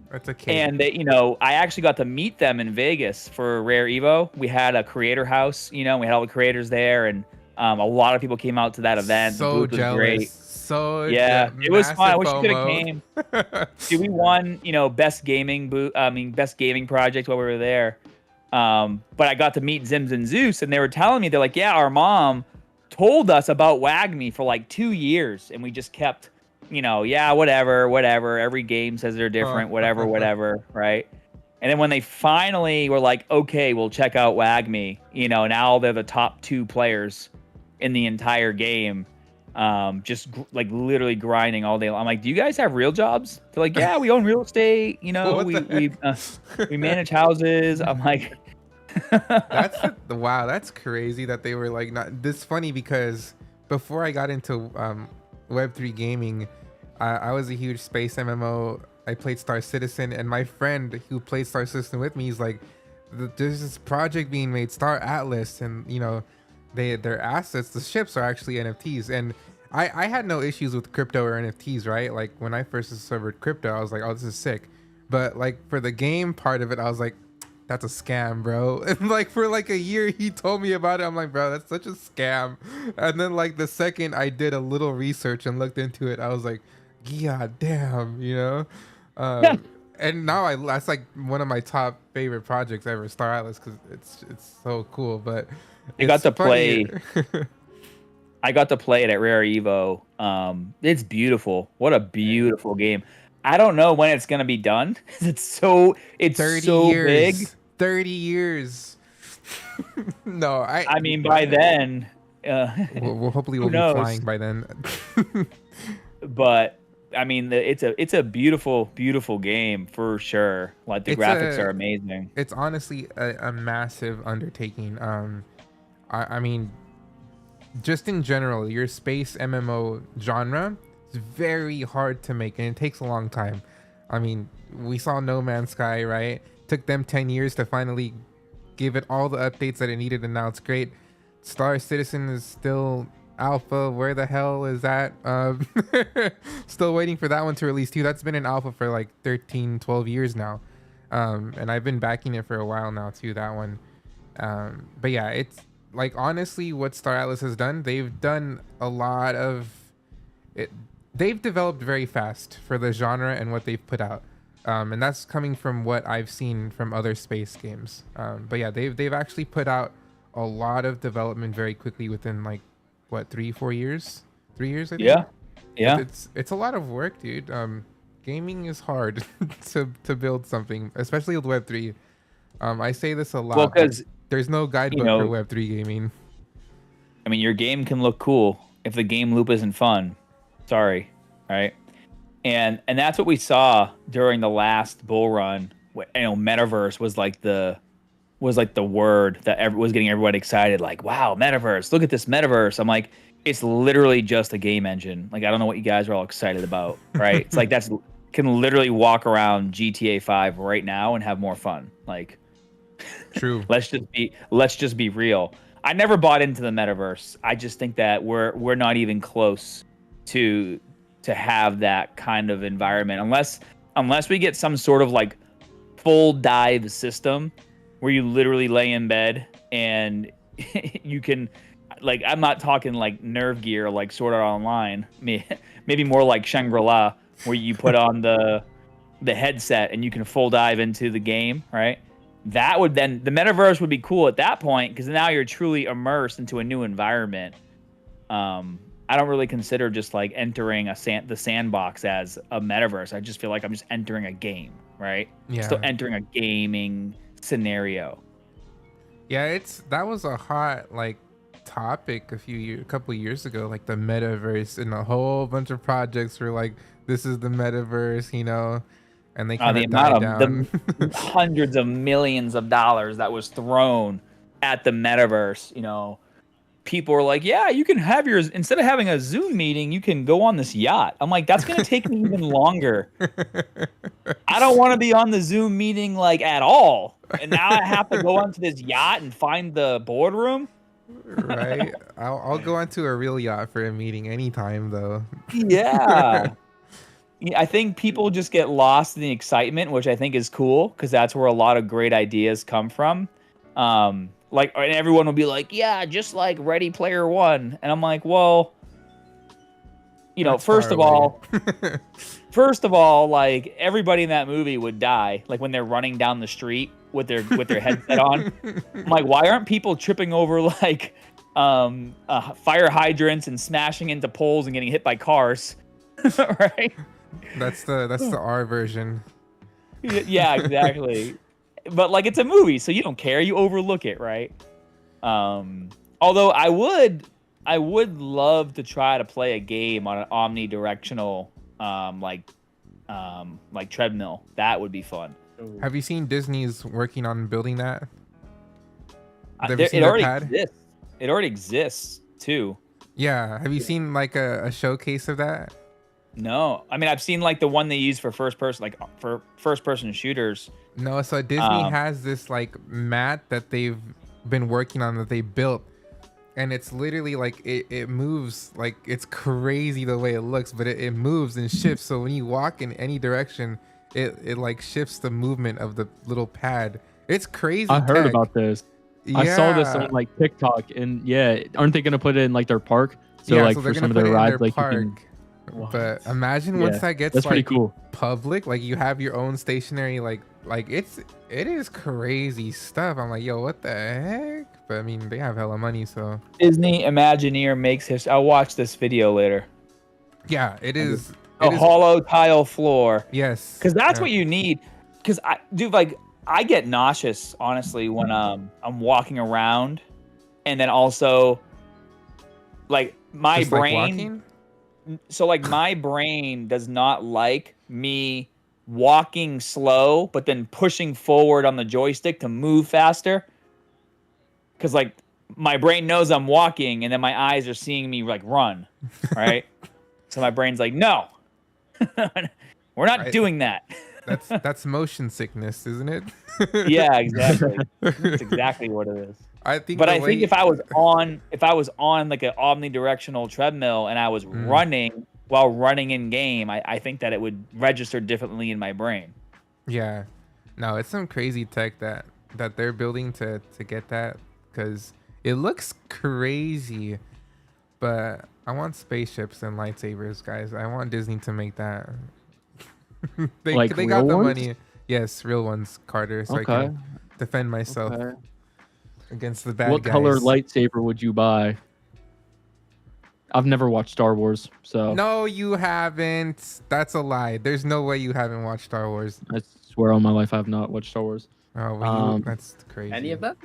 [SPEAKER 2] That's a kid.
[SPEAKER 4] And they, I actually got to meet them in Vegas for Rare Evo. We had a creator house, we had all the creators there, and a lot of people came out to that event.
[SPEAKER 2] So
[SPEAKER 4] the booth was
[SPEAKER 2] jealous.
[SPEAKER 4] great.
[SPEAKER 2] So
[SPEAKER 4] yeah, it was fun. I wish you could have
[SPEAKER 2] FOMO.
[SPEAKER 4] came. Dude, we won, best gaming best gaming project while we were there. But I got to meet Zims and Zeus, and they were telling me, they're like, yeah, our mom told us about WAGMI for like 2 years, and we just kept, yeah, whatever. Every game says they're different, whatever, right? And then when they finally were like, okay, we'll check out WAGMI, now they're the top 2 players in the entire game, just like literally grinding all day long. I'm like, do you guys have real jobs? They're like, yeah, we own real estate, we manage houses. I'm like,
[SPEAKER 2] wow, that's crazy that they were like not this funny, because before I got into Web3 gaming, I was a huge space MMO. I played Star Citizen, and my friend who played Star Citizen with me, he's like, there's this project being made, Star Atlas, and you know, their assets, the ships are actually NFTs. And I had no issues with crypto or NFTs, right? Like when I first discovered crypto, I was like, oh, this is sick. But like for the game part of it, I was like, that's a scam, bro. And like for like a year, he told me about it. I'm like, bro, that's such a scam. And then like the second I did a little research and looked into it, I was like, yeah, damn, you know. And now that's like one of my top favorite projects ever, Star Atlas, because it's so cool. But
[SPEAKER 4] I got to
[SPEAKER 2] funny.
[SPEAKER 4] play. I got to play it at Rare Evo. It's beautiful. What a beautiful game. I don't know when it's gonna be done. It's so
[SPEAKER 2] 30
[SPEAKER 4] so
[SPEAKER 2] years.
[SPEAKER 4] big.
[SPEAKER 2] 30 years. No,
[SPEAKER 4] I mean, by then,
[SPEAKER 2] we'll hopefully we'll
[SPEAKER 4] who
[SPEAKER 2] be
[SPEAKER 4] knows?
[SPEAKER 2] flying by then.
[SPEAKER 4] But I mean, it's a beautiful game for sure. Like the graphics are amazing.
[SPEAKER 2] It's honestly a massive undertaking. I mean, just in general, your space MMO genre is very hard to make, and it takes a long time. I mean, we saw No Man's Sky, right? Took them 10 years to finally give it all the updates that it needed, and now it's great. Star Citizen is still alpha. Where the hell is that? Still waiting for that one to release too. That's been in alpha for like 13, 12 years now. And I've been backing it for a while now too, that one. But yeah, it's like, honestly, what Star Atlas has done, they've done a lot of it. They've developed very fast for the genre and what they've put out. And that's coming from what I've seen from other space games. But yeah, they've actually put out a lot of development very quickly within like what, 3-4 years? 3 years, I think.
[SPEAKER 4] Yeah.
[SPEAKER 2] But it's a lot of work, dude. Gaming is hard to build something, especially with Web3. I say this a lot.
[SPEAKER 4] Well, because
[SPEAKER 2] there's no guidebook for Web3 gaming.
[SPEAKER 4] I mean, your game can look cool if the game loop isn't fun. Sorry, right? And that's what we saw during the last bull run. You know, metaverse was like the word that was getting everybody excited. Like, wow, metaverse! Look at this metaverse. I'm like, it's literally just a game engine. Like, I don't know what you guys are all excited about, right? It's like can literally walk around GTA 5 right now and have more fun. Like,
[SPEAKER 2] true.
[SPEAKER 4] let's just be real. I never bought into the metaverse. I just think that we're not even close to have that kind of environment unless we get some sort of like full dive system where you literally lay in bed and you can, like, I'm not talking like Nerve Gear like Sword Art Online, maybe more like Shangri-La, where you put on the headset and you can full dive into the game, right? That would then, the metaverse would be cool at that point, because now you're truly immersed into a new environment. I don't really consider just like entering the sandbox as a metaverse. I just feel like I'm just entering a game, right?
[SPEAKER 2] Yeah.
[SPEAKER 4] Still entering a gaming scenario.
[SPEAKER 2] Yeah, that was a hot like topic a couple years ago, like the metaverse, and a whole bunch of projects were like, this is the metaverse, you know, and they kind of died down.
[SPEAKER 4] The hundreds of millions of dollars that was thrown at the metaverse, you know. People are like, yeah, you can have yours. Instead of having a Zoom meeting, you can go on this yacht. I'm like, that's going to take me even longer. I don't want to be on the Zoom meeting like at all. And now I have to go onto this yacht and find the boardroom.
[SPEAKER 2] Right. I'll go onto a real yacht for a meeting anytime, though.
[SPEAKER 4] Yeah. I think people just get lost in the excitement, which I think is cool, because that's where a lot of great ideas come from. Like, and everyone will be like, yeah, just like Ready Player One. And I'm like, well, you know, first of all, like, everybody in that movie would die. Like when they're running down the street with their headset on. I'm like, why aren't people tripping over like fire hydrants and smashing into poles and getting hit by cars? Right?
[SPEAKER 2] That's the R version.
[SPEAKER 4] Yeah, exactly. But like, it's a movie, so you don't care. You overlook it, right? Although I would love to try to play a game on an omnidirectional like treadmill. That would be fun.
[SPEAKER 2] Have you seen Disney's working on building that?
[SPEAKER 4] It already exists. It already exists too.
[SPEAKER 2] Yeah. Have you seen like a showcase of that?
[SPEAKER 4] No, I mean I've seen like the one they use for first person, like for first person shooters.
[SPEAKER 2] No, so Disney has this like mat that they've been working on that they built, and it's literally like it moves, like it's crazy the way it looks, but it moves and shifts. So when you walk in any direction, it like shifts the movement of the little pad. It's crazy.
[SPEAKER 1] I heard
[SPEAKER 2] tech.
[SPEAKER 1] about this.
[SPEAKER 2] Yeah.
[SPEAKER 1] I saw this on like TikTok, and yeah, aren't they gonna put it in like their park? So
[SPEAKER 2] yeah,
[SPEAKER 1] like
[SPEAKER 2] so
[SPEAKER 1] for
[SPEAKER 2] they're
[SPEAKER 1] some
[SPEAKER 2] gonna
[SPEAKER 1] of
[SPEAKER 2] put
[SPEAKER 1] their
[SPEAKER 2] it in
[SPEAKER 1] rides,
[SPEAKER 2] their
[SPEAKER 1] like
[SPEAKER 2] park.
[SPEAKER 1] you can.
[SPEAKER 2] But imagine once
[SPEAKER 1] Yeah,
[SPEAKER 2] that gets
[SPEAKER 1] that's pretty
[SPEAKER 2] like
[SPEAKER 1] cool.
[SPEAKER 2] public, like you have your own stationary, like it is crazy stuff. I'm like, yo, what the heck? But I mean, they have hella money, so
[SPEAKER 4] Disney Imagineer makes his. I'll watch this video later.
[SPEAKER 2] yeah, it is.
[SPEAKER 4] A hollow tile floor.
[SPEAKER 2] Yes,
[SPEAKER 4] Because that's
[SPEAKER 2] yeah.
[SPEAKER 4] what you need. Because I get nauseous honestly when I'm walking around, and then also like my
[SPEAKER 2] Just like
[SPEAKER 4] brain.
[SPEAKER 2] walking?
[SPEAKER 4] So like my brain does not like me walking slow, but then pushing forward on the joystick to move faster. Because like my brain knows I'm walking, and then my eyes are seeing me like run, right? So my brain's like, no, we're not
[SPEAKER 2] Right.
[SPEAKER 4] doing that.
[SPEAKER 2] That's motion sickness, isn't it?
[SPEAKER 4] Yeah, exactly. That's exactly what it is.
[SPEAKER 2] I think.
[SPEAKER 4] But I think if I was on like an omnidirectional treadmill and I was running while running in game, I think that it would register differently in my brain.
[SPEAKER 2] Yeah, no, it's some crazy tech that they're building to get that, because it looks crazy. But I want spaceships and lightsabers, guys. I want Disney to make that. they
[SPEAKER 1] Like
[SPEAKER 2] got
[SPEAKER 1] real
[SPEAKER 2] the
[SPEAKER 1] ones?
[SPEAKER 2] money. Yes, real ones, Carter. So I
[SPEAKER 1] Okay.
[SPEAKER 2] can defend myself
[SPEAKER 1] Okay.
[SPEAKER 2] against the bad
[SPEAKER 1] What
[SPEAKER 2] guys.
[SPEAKER 1] color lightsaber would you buy? I've never watched Star Wars, so
[SPEAKER 2] No, you haven't. That's a lie. There's no way you haven't watched Star Wars.
[SPEAKER 1] I swear on my life I have not watched Star Wars.
[SPEAKER 2] Oh, well,
[SPEAKER 1] Um,
[SPEAKER 2] that's crazy.
[SPEAKER 3] Any of that?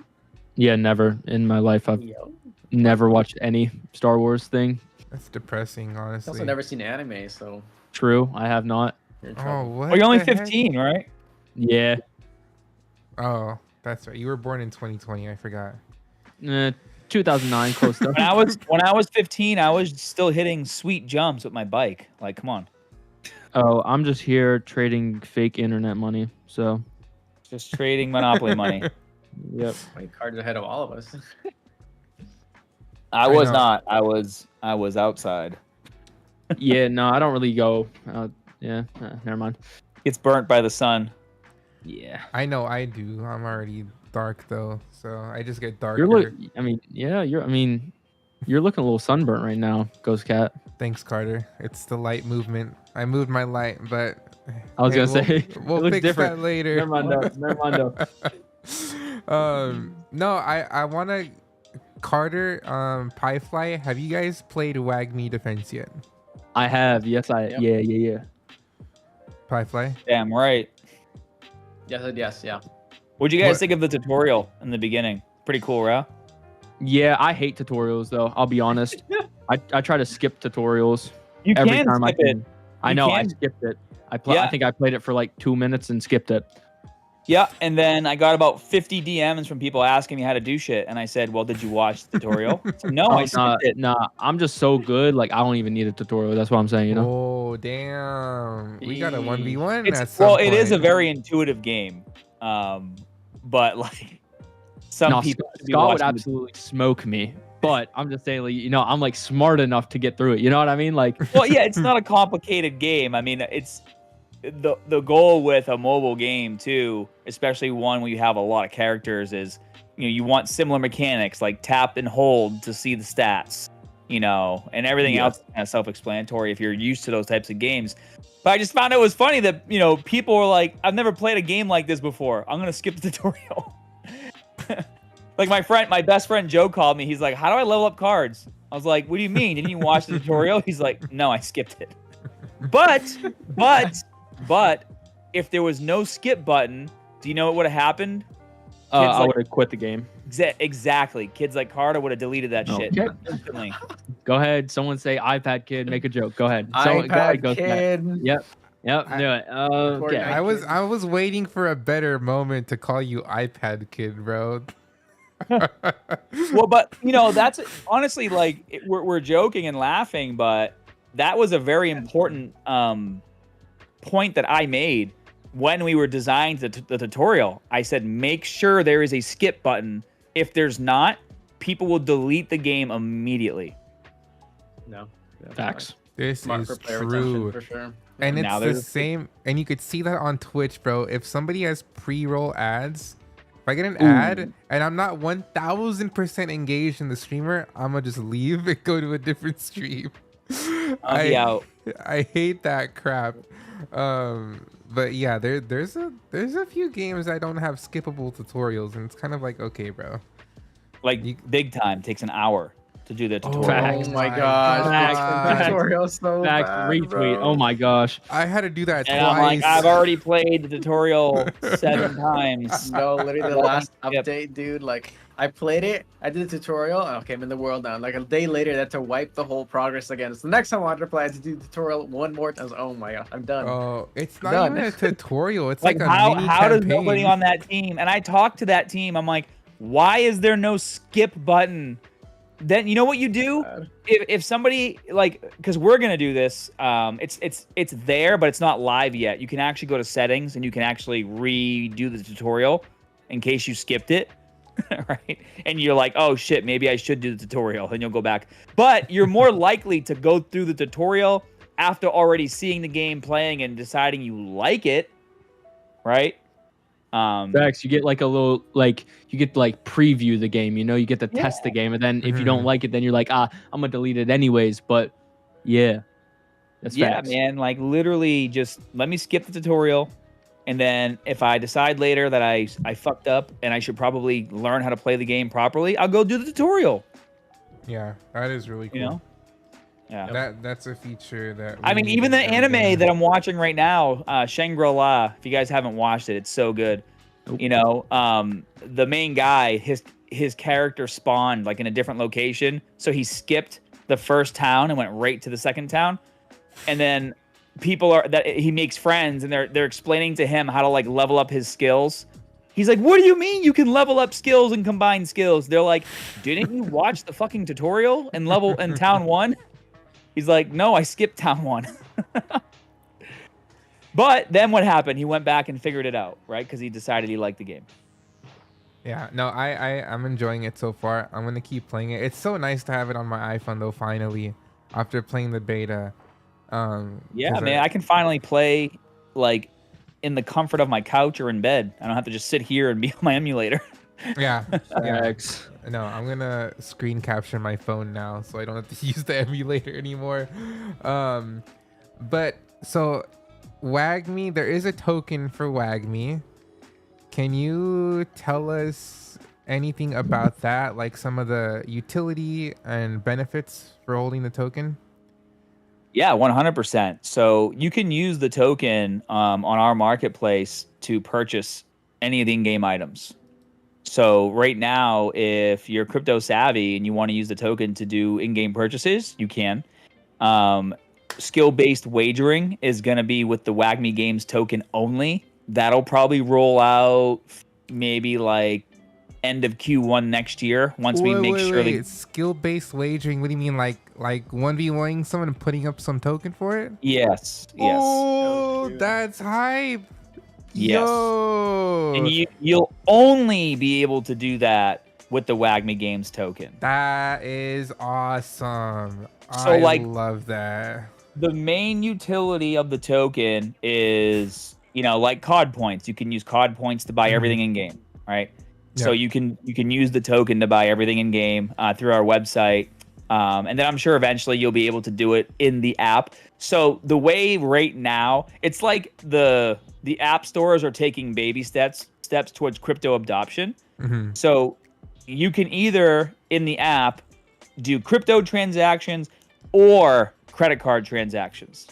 [SPEAKER 1] Yeah, never in my life. I've
[SPEAKER 3] Yo.
[SPEAKER 1] never watched any Star Wars thing.
[SPEAKER 2] That's depressing,
[SPEAKER 3] I've
[SPEAKER 2] honestly.
[SPEAKER 3] also never seen anime, so
[SPEAKER 1] True, I have not.
[SPEAKER 3] you're in
[SPEAKER 2] Oh,
[SPEAKER 3] trouble.
[SPEAKER 2] what?
[SPEAKER 4] Oh, you're only
[SPEAKER 2] the heck?
[SPEAKER 4] 15, right?
[SPEAKER 1] Yeah,
[SPEAKER 2] Oh, that's right. You were born in 2020. I forgot.
[SPEAKER 1] 2009, close enough.
[SPEAKER 4] When I was 15, I was still hitting sweet jumps with my bike. Like, come on,
[SPEAKER 1] Oh, I'm just here trading fake internet money. So,
[SPEAKER 4] just trading Monopoly money.
[SPEAKER 1] yep.
[SPEAKER 3] My card's ahead of all of us.
[SPEAKER 4] I
[SPEAKER 2] I
[SPEAKER 4] was
[SPEAKER 2] know.
[SPEAKER 4] not. I was outside.
[SPEAKER 1] Yeah, no, I don't really go. Yeah, never mind.
[SPEAKER 4] Gets burnt by the sun.
[SPEAKER 1] Yeah,
[SPEAKER 2] I know I do. I'm already dark though, so I just get darker.
[SPEAKER 1] you're I mean, yeah, you're looking a little sunburnt right now, Ghost Cat.
[SPEAKER 2] Thanks, Carter. It's the light movement. I moved my light, but
[SPEAKER 1] I was
[SPEAKER 2] hey,
[SPEAKER 1] gonna say
[SPEAKER 2] we'll
[SPEAKER 1] it looks
[SPEAKER 2] fix
[SPEAKER 1] different.
[SPEAKER 2] that later.
[SPEAKER 1] Never mind though. Never mind though.
[SPEAKER 2] No, I want to. Carter, PieFly, have you guys played WAGMI Defense yet?
[SPEAKER 1] I have. Yes,
[SPEAKER 3] Yep.
[SPEAKER 1] Yeah.
[SPEAKER 2] PieFly?
[SPEAKER 4] Damn right.
[SPEAKER 3] Yes, yeah.
[SPEAKER 4] What'd you guys
[SPEAKER 2] What-
[SPEAKER 4] think of the tutorial in the beginning? Pretty cool, right?
[SPEAKER 1] Yeah, I hate tutorials though. I'll be honest. I try to skip tutorials
[SPEAKER 4] You
[SPEAKER 1] every
[SPEAKER 4] can
[SPEAKER 1] time I
[SPEAKER 4] skip
[SPEAKER 1] can.
[SPEAKER 4] it.
[SPEAKER 1] I
[SPEAKER 4] You
[SPEAKER 1] know I
[SPEAKER 4] can.
[SPEAKER 1] skipped it. I
[SPEAKER 4] Yeah.
[SPEAKER 1] think I played it for like 2 minutes and skipped it.
[SPEAKER 4] Yeah, and then I got about 50 DMs from people asking me how to do shit, and I said, "Well, did you watch the tutorial?" I said, no, I skipped it.
[SPEAKER 1] Nah, I'm just so good. Like I don't even need a tutorial. That's what I'm saying. You know.
[SPEAKER 2] Oh, damn. We got a 1v1 at
[SPEAKER 4] It's
[SPEAKER 2] some
[SPEAKER 4] well, it is a
[SPEAKER 2] point.
[SPEAKER 4] very intuitive game, but like some
[SPEAKER 1] No,
[SPEAKER 4] people should be
[SPEAKER 1] Scott would
[SPEAKER 4] watching the-
[SPEAKER 1] absolutely smoke me. But I'm just saying, like, you know, I'm like smart enough to get through it. You know what I mean? Like,
[SPEAKER 4] Well, yeah, it's not a complicated game. I mean, it's the goal with a mobile game too, especially one where you have a lot of characters, is you want similar mechanics like tap and hold to see the stats, and everything
[SPEAKER 1] Yeah.
[SPEAKER 4] else is kind of self-explanatory if you're used to those types of games. But I just found it was funny that people were like, "I've never played a game like this before. I'm gonna skip the tutorial." Like my best friend Joe called me. He's like, "How do I level up cards?" I was like, "What do you mean? Didn't you watch the tutorial?" He's like, "No, I skipped it." But if there was no skip button, do you know what would have happened?
[SPEAKER 1] I
[SPEAKER 4] like-
[SPEAKER 1] would have quit the game.
[SPEAKER 4] Exactly. Kids like Carter would have deleted that shit
[SPEAKER 1] Okay.
[SPEAKER 4] instantly.
[SPEAKER 1] Go ahead. Someone say iPad kid. Make a joke. Go ahead. Someone, go
[SPEAKER 3] iPad
[SPEAKER 1] ahead, Ghost Cat.
[SPEAKER 3] kid.
[SPEAKER 1] Yep. Do it. Okay.
[SPEAKER 3] Fortnite.
[SPEAKER 2] I was waiting for a better moment to call you iPad kid, bro.
[SPEAKER 4] Well, but that's honestly like we're joking and laughing, but that was a very important point that I made when we were designing the tutorial. I said, make sure there is a skip button. If there's not, people will delete the game immediately.
[SPEAKER 3] No.
[SPEAKER 1] Facts.
[SPEAKER 2] This
[SPEAKER 3] Smart
[SPEAKER 2] is
[SPEAKER 3] for player
[SPEAKER 2] true.
[SPEAKER 3] retention, for sure.
[SPEAKER 2] And
[SPEAKER 4] Now
[SPEAKER 2] it's the
[SPEAKER 4] there's-
[SPEAKER 2] same, and you could see that on Twitch, bro. If somebody has pre-roll ads, if I get an
[SPEAKER 1] Ooh.
[SPEAKER 2] ad and I'm not 1000% engaged in the streamer, I'm gonna just leave and go to a different stream.
[SPEAKER 4] I'll be out.
[SPEAKER 2] I hate that crap. But yeah, there's a few games that don't have skippable tutorials, and it's kind of like, okay, bro.
[SPEAKER 4] Like big time takes an hour to do the tutorial.
[SPEAKER 1] Facts.
[SPEAKER 3] Oh my gosh.
[SPEAKER 1] Facts.
[SPEAKER 3] Tutorial so
[SPEAKER 1] Fact,
[SPEAKER 3] bad,
[SPEAKER 1] retweet.
[SPEAKER 3] bro.
[SPEAKER 1] Oh my gosh.
[SPEAKER 2] I had to do that
[SPEAKER 4] And
[SPEAKER 2] twice.
[SPEAKER 4] I'm like, I've already played the tutorial 7 times.
[SPEAKER 3] No, literally the
[SPEAKER 4] Yep.
[SPEAKER 3] last update, dude. Like, I played it, I did the tutorial, and okay, I'm in the world now. Like a day later, I had to wipe the whole progress again. So the next time I wanted to play, I had to do the tutorial one more time. I was, oh my god, I'm done.
[SPEAKER 2] Oh, it's not
[SPEAKER 3] Done.
[SPEAKER 2] even a tutorial. It's
[SPEAKER 4] Like
[SPEAKER 2] like, a
[SPEAKER 4] how
[SPEAKER 2] mini
[SPEAKER 4] does
[SPEAKER 2] campaign.
[SPEAKER 4] nobody on that team? And I talked to that team. I'm like, why is there no skip button? Then you know what you do?
[SPEAKER 3] Bad.
[SPEAKER 4] If somebody like, because we're gonna do this, it's there, but it's not live yet. You can actually go to settings and you can actually redo the tutorial in case you skipped it, right? And you're like, oh shit, maybe I should do the tutorial, and you'll go back. But you're more likely to go through the tutorial after already seeing the game playing and deciding you like it, right?
[SPEAKER 1] Facts. You get like a little, like, you get to like preview the game, you know, you get to test the game, and then if you don't
[SPEAKER 2] Mhm.
[SPEAKER 1] like it, then you're like, I'm gonna delete it anyways. But yeah, that's
[SPEAKER 4] yeah,
[SPEAKER 1] facts.
[SPEAKER 4] man. Like literally, just let me skip the tutorial, and then if I decide later that I fucked up and I should probably learn how to play the game properly, I'll go do the tutorial.
[SPEAKER 2] Yeah, that is really cool.
[SPEAKER 4] You know? Yeah.
[SPEAKER 2] That's a feature that
[SPEAKER 4] I mean,
[SPEAKER 2] we
[SPEAKER 4] even the
[SPEAKER 2] need to
[SPEAKER 4] anime
[SPEAKER 2] get.
[SPEAKER 4] that I'm watching right now, Shangri-La. If you guys haven't watched it, it's so good.
[SPEAKER 1] Nope.
[SPEAKER 4] You know, the main guy, his character spawned like in a different location, so he skipped the first town and went right to the second town, and then he makes friends, and they're explaining to him how to like level up his skills. He's like, what do you mean you can level up skills and combine skills? They're like, didn't you watch the fucking tutorial and level in town 1? He's like, no, I skipped town 1. But then what happened? He went back and figured it out, right? Because he decided he liked the game.
[SPEAKER 2] Yeah, no, I'm enjoying it so far. I'm gonna keep playing it. It's so nice to have it on my iPhone though. Finally, after playing the beta.
[SPEAKER 4] Yeah,
[SPEAKER 2] 'cause
[SPEAKER 4] man, I can finally play like in the comfort of my couch or in bed. I don't have to just sit here and be on my emulator.
[SPEAKER 2] Yeah, yeah.
[SPEAKER 1] Facts.
[SPEAKER 2] No, I'm gonna screen capture my phone now, so I don't have to use the emulator anymore. But so WAGMI, there is a token for WAGMI. Can you tell us anything about that, like some of the utility and benefits for holding the token?
[SPEAKER 4] Yeah, 100%. So you can use the token on our marketplace to purchase any of the in-game items. So right now, if you're crypto savvy and you want to use the token to do in-game purchases, you can. Skill-based wagering is going to be with the WAGMI Games token only. That'll probably roll out maybe like end of Q1 next year once we make sure that
[SPEAKER 2] skill-based wagering. What do you mean, like 1v1ing someone and putting up some token for it?
[SPEAKER 4] yes.
[SPEAKER 2] Oh,
[SPEAKER 3] dude.
[SPEAKER 2] that's hype.
[SPEAKER 4] Yes.
[SPEAKER 2] Yo.
[SPEAKER 4] And you'll only be able to do that with the WAGMI Games token.
[SPEAKER 2] That is awesome.
[SPEAKER 4] So,
[SPEAKER 2] I
[SPEAKER 4] like,
[SPEAKER 2] love that.
[SPEAKER 4] The main utility of the token is, you know, like COD points. You can use COD points to buy everything in game, right? So
[SPEAKER 2] Yeah.
[SPEAKER 4] you can use the token to buy everything in game through our website, and then I'm sure eventually you'll be able to do it in the app. So the way right now, it's like the app stores are taking baby steps towards crypto adoption.
[SPEAKER 2] Mhm.
[SPEAKER 4] So you can either in the app do crypto transactions or credit card transactions.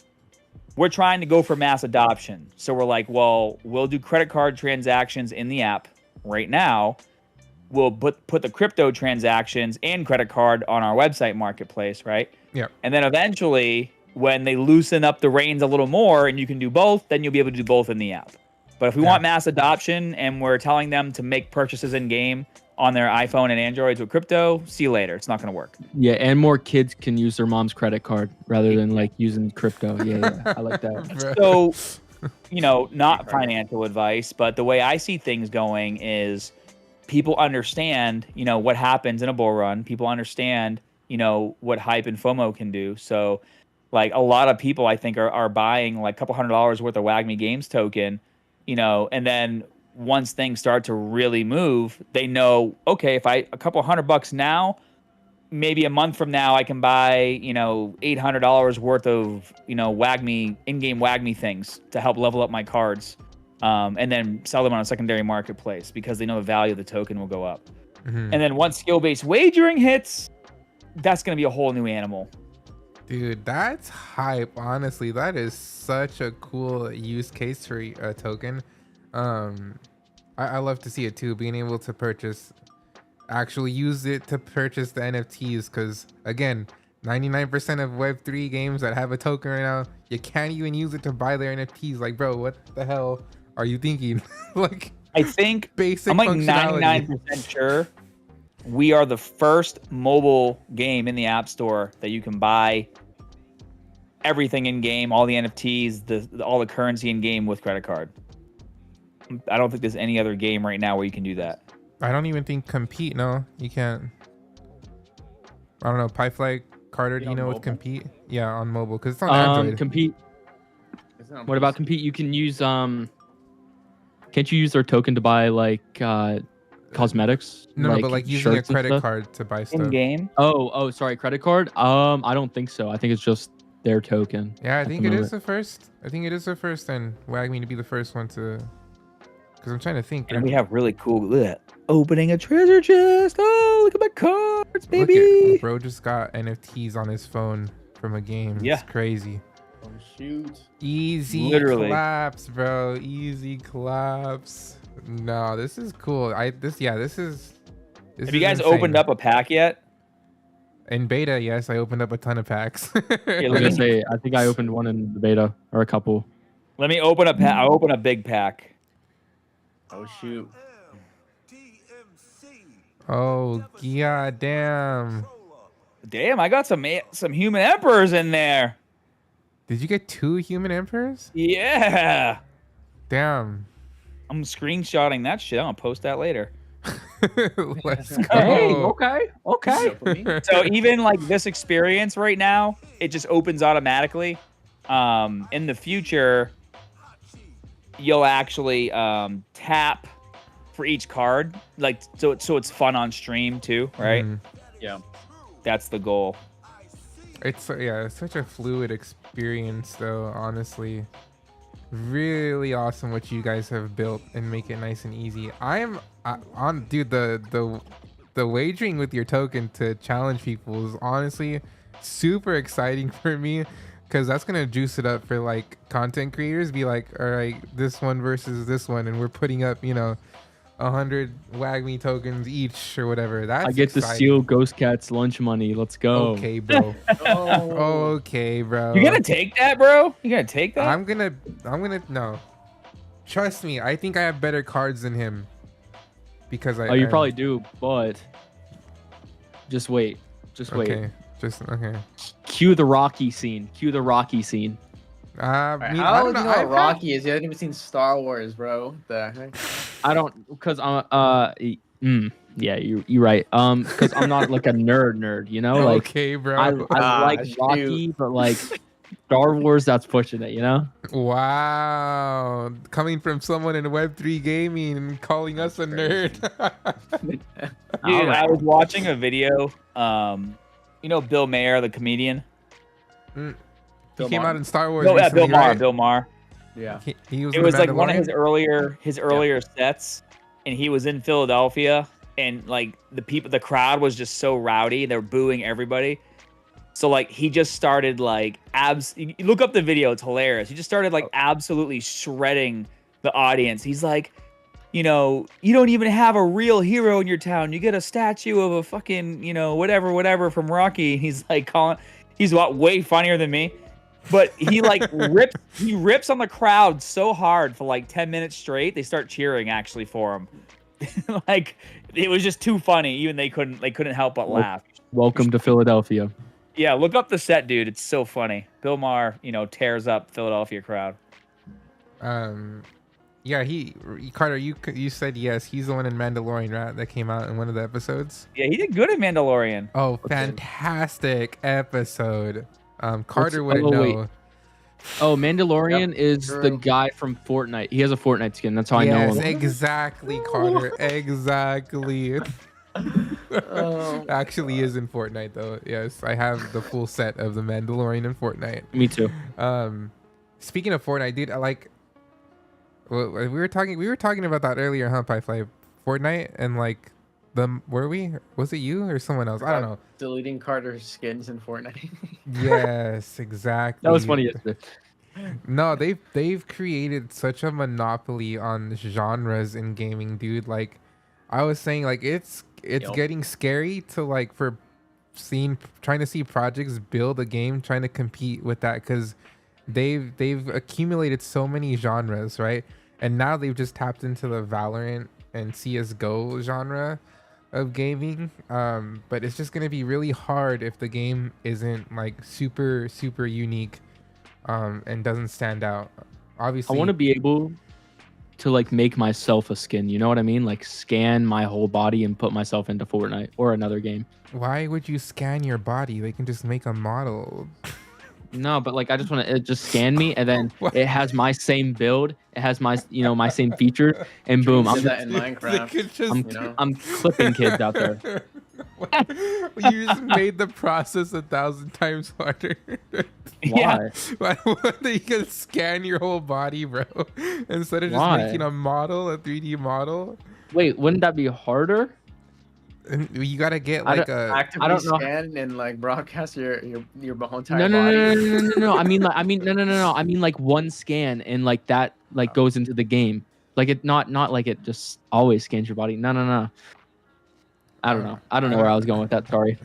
[SPEAKER 4] We're trying to go for mass adoption. So we're like, well, we'll do credit card transactions in the app right now. We'll put the crypto transactions and credit card on our website marketplace, right?
[SPEAKER 2] Yeah.
[SPEAKER 4] And then eventually, when they loosen up the reins a little more and you can do both, then you'll be able to do both in the app. But if we want mass adoption and we're telling them to make purchases in game on their iPhone and Androids with crypto, see you later. It's not going to work.
[SPEAKER 1] Yeah, and more kids can use their mom's credit card rather than like using crypto. Yeah, I like that.
[SPEAKER 2] Bro.
[SPEAKER 4] So, not financial advice, but the way I see things going is people understand, what happens in a bull run. People understand, what hype and FOMO can do. So, like a lot of people, I think, are buying like a couple $100 worth of WAGMI Games token, and then once things start to really move, they know, okay, if a couple $100 now, maybe a month from now, I can buy, $800 worth of, WAGMI, in-game WAGMI things to help level up my cards, and then sell them on a secondary marketplace because they know the value of the token will go up.
[SPEAKER 2] Mhm.
[SPEAKER 4] And then once skill-based wagering hits, that's going to be a whole new animal.
[SPEAKER 2] Dude, that's hype. Honestly, that is such a cool use case for a token. I love to see it too, being able to actually use it to purchase the NFTs, because again, 99% of Web3 games that have a token right now, you can't even use it to buy their NFTs. Like, bro, what the hell are you thinking? Like,
[SPEAKER 4] I think
[SPEAKER 2] basic
[SPEAKER 4] I'm like
[SPEAKER 2] functionality.
[SPEAKER 4] 99% sure we are the first mobile game in the App Store that you can buy everything in game, all the NFTs, all the currency in game with credit card. I don't think there's any other game right now where you can do that.
[SPEAKER 2] I don't even think Compete. No, you can't. I don't know. PieFly, Carter, do you know what Compete? Yeah, on mobile, because it's on Android.
[SPEAKER 1] Compete. What about Compete? You can use can't you use their token to buy like cosmetics?
[SPEAKER 2] No, but like using a
[SPEAKER 1] shirts and
[SPEAKER 2] credit
[SPEAKER 1] stuff?
[SPEAKER 2] card to buy stuff.
[SPEAKER 4] In game?
[SPEAKER 1] Oh, sorry, credit card. I don't think so. I think it's just their token.
[SPEAKER 2] Yeah, I
[SPEAKER 1] at
[SPEAKER 2] think
[SPEAKER 1] the
[SPEAKER 2] it
[SPEAKER 1] moment.
[SPEAKER 2] is the first. I think it is the first, and WAGMI to be the first one to. Because I'm trying to think.
[SPEAKER 4] And we have really cool opening a treasure chest. Oh, look at my cards,
[SPEAKER 2] Look
[SPEAKER 4] baby.
[SPEAKER 2] at, bro just got NFTs on his phone from a game.
[SPEAKER 4] Yeah.
[SPEAKER 2] It's crazy.
[SPEAKER 3] Oh shoot.
[SPEAKER 2] Easy
[SPEAKER 4] Literally.
[SPEAKER 2] claps, bro. Easy claps. No, this is cool. This is.
[SPEAKER 4] Have you guys opened up a pack yet?
[SPEAKER 2] In beta? Yes, I opened up a ton of packs.
[SPEAKER 1] I was gonna say, I think I opened one in the beta or a couple.
[SPEAKER 4] Let me open a pack. I'll open a big pack.
[SPEAKER 3] Oh shoot.
[SPEAKER 2] Oh yeah, damn.
[SPEAKER 4] Damn, I got some human emperors in there.
[SPEAKER 2] Did you get 2 human emperors?
[SPEAKER 4] Yeah.
[SPEAKER 2] Damn.
[SPEAKER 4] I'm screenshotting that shit. I'm gonna post that later.
[SPEAKER 2] Let's go.
[SPEAKER 1] Hey, okay.
[SPEAKER 4] So even like this experience right now, it just opens automatically. In the future, you'll actually tap for each card, like so it's fun on stream too, right?
[SPEAKER 2] Mhm.
[SPEAKER 3] Yeah.
[SPEAKER 4] That's the goal.
[SPEAKER 2] It's such a fluid experience though, honestly. Really awesome what you guys have built and make it nice and easy. Dude, the wagering with your token to challenge people is honestly super exciting for me, because that's gonna juice it up for like content creators. Be like, all right, this one versus this one, and we're putting up 100 WAGMI tokens each or whatever. That's
[SPEAKER 1] I get to
[SPEAKER 2] exciting.
[SPEAKER 1] steal Ghost Cat's lunch money. Let's go.
[SPEAKER 2] Okay, bro.
[SPEAKER 3] Oh.
[SPEAKER 2] Okay, bro.
[SPEAKER 4] You gonna take that, bro? You gonna take that?
[SPEAKER 2] I'm gonna no. Trust me, I think I have better cards than him. Because
[SPEAKER 1] You probably do, but just wait. Just wait.
[SPEAKER 2] Okay. Okay.
[SPEAKER 1] Cue the Rocky scene.
[SPEAKER 3] How
[SPEAKER 2] I
[SPEAKER 3] do
[SPEAKER 2] don't
[SPEAKER 3] you
[SPEAKER 2] know.
[SPEAKER 3] know what Rocky is? You haven't even seen Star Wars, bro. The heck?
[SPEAKER 1] I don't, because yeah, you're right. Because I'm not like a nerd, you know? Like
[SPEAKER 2] Okay, bro.
[SPEAKER 1] I like
[SPEAKER 3] shoot.
[SPEAKER 1] Rocky, but like Star Wars, that's pushing it, you know?
[SPEAKER 2] Wow. Coming from someone in Web3 gaming and calling us a nerd.
[SPEAKER 4] Dude,
[SPEAKER 1] Alright.
[SPEAKER 4] I was watching a video. Bill Maher, the comedian.
[SPEAKER 2] He came out in Star Wars.
[SPEAKER 4] Bill
[SPEAKER 2] recently,
[SPEAKER 4] Maher.
[SPEAKER 2] right?
[SPEAKER 4] Bill Maher.
[SPEAKER 3] Yeah.
[SPEAKER 2] He was
[SPEAKER 4] It
[SPEAKER 2] in
[SPEAKER 4] was
[SPEAKER 2] The
[SPEAKER 4] like one of
[SPEAKER 2] Mandalorian?
[SPEAKER 4] his earlier sets, and he was in Philadelphia, and like the crowd was just so rowdy, they were booing everybody. So like he just started like you look up the video, it's hilarious. He just started like absolutely shredding the audience. He's like, you don't even have a real hero in your town. You get a statue of a fucking, whatever from Rocky. He's like he's way funnier than me. But he like rips on the crowd so hard for like 10 minutes straight. They start cheering actually for him. Like it was just too funny. Even they couldn't help but laugh.
[SPEAKER 1] Welcome to Philadelphia.
[SPEAKER 4] Yeah, look up the set, dude. It's so funny. Bill Maher, tears up Philadelphia crowd.
[SPEAKER 2] Yeah, Carter, you said yes. He's the one in Mandalorian, right? That came out in one of the episodes.
[SPEAKER 4] Yeah, he did good at Mandalorian.
[SPEAKER 2] Oh, fantastic episode. Carter wouldn't know.
[SPEAKER 1] Wait. Oh, Mandalorian is the guy from Fortnite. He has a Fortnite skin. That's how I know him.
[SPEAKER 2] Yes, exactly, Carter. Exactly. Actually is in Fortnite though. Yes, I have the full set of the Mandalorian in Fortnite.
[SPEAKER 1] Me too.
[SPEAKER 2] Speaking of Fortnite, dude, well, we were talking about that earlier, huh, PieFly? Fortnite and like was it you or someone else? I don't know.
[SPEAKER 3] Deleting Carter's skins in Fortnite.
[SPEAKER 2] Yes, exactly.
[SPEAKER 1] That was funny yesterday.
[SPEAKER 2] No, they've created such a monopoly on genres in gaming, dude. Like I was saying, like it's getting scary to like trying to see projects build a game trying to compete with that, because they've accumulated so many genres, right? And now they've just tapped into the Valorant and CS:GO genre of gaming. But it's just gonna be really hard if the game isn't like super unique and doesn't stand out. Obviously,
[SPEAKER 1] I want to be able to like make myself a skin. You know what I mean? Like scan my whole body and put myself into Fortnite or another game.
[SPEAKER 2] Why would you scan your body? They can just make a model.
[SPEAKER 1] No, but like I just want to just scan me, and then it has my same build. It has my my same features, and boom, I'm
[SPEAKER 3] that in Minecraft.
[SPEAKER 1] I'm clipping kids out there.
[SPEAKER 2] You just made the process 1,000 times harder.
[SPEAKER 1] Why?
[SPEAKER 2] Why you can scan your whole body, bro, instead of just making a model, a 3D model?
[SPEAKER 1] Wait, wouldn't that be harder?
[SPEAKER 2] And you gotta get like
[SPEAKER 3] actively
[SPEAKER 1] I don't know.
[SPEAKER 3] scan and like broadcast your whole entire
[SPEAKER 1] No.
[SPEAKER 3] body.
[SPEAKER 1] I mean no. I mean like one scan and like that like goes into the game. Like it not like it just always scans your body. No. I don't know. I don't know where I was going with that. Sorry.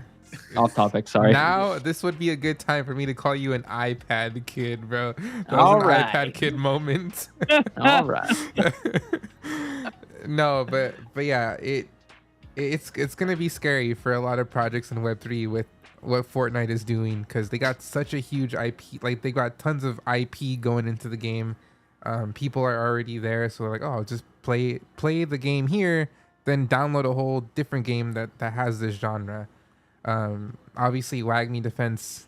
[SPEAKER 1] Off topic. Sorry.
[SPEAKER 2] Now this would be a good time for me to call you an iPad kid, bro. That was
[SPEAKER 1] All
[SPEAKER 2] an
[SPEAKER 1] right.
[SPEAKER 2] iPad kid moment.
[SPEAKER 1] All right.
[SPEAKER 2] No, but yeah, it's gonna be scary for a lot of projects in Web3 with what Fortnite is doing, because they got such a huge IP. Like they got tons of IP going into the game. People are already there, so like, oh, just play the game here, then download a whole different game that has this genre. Obviously, WAGMI Defense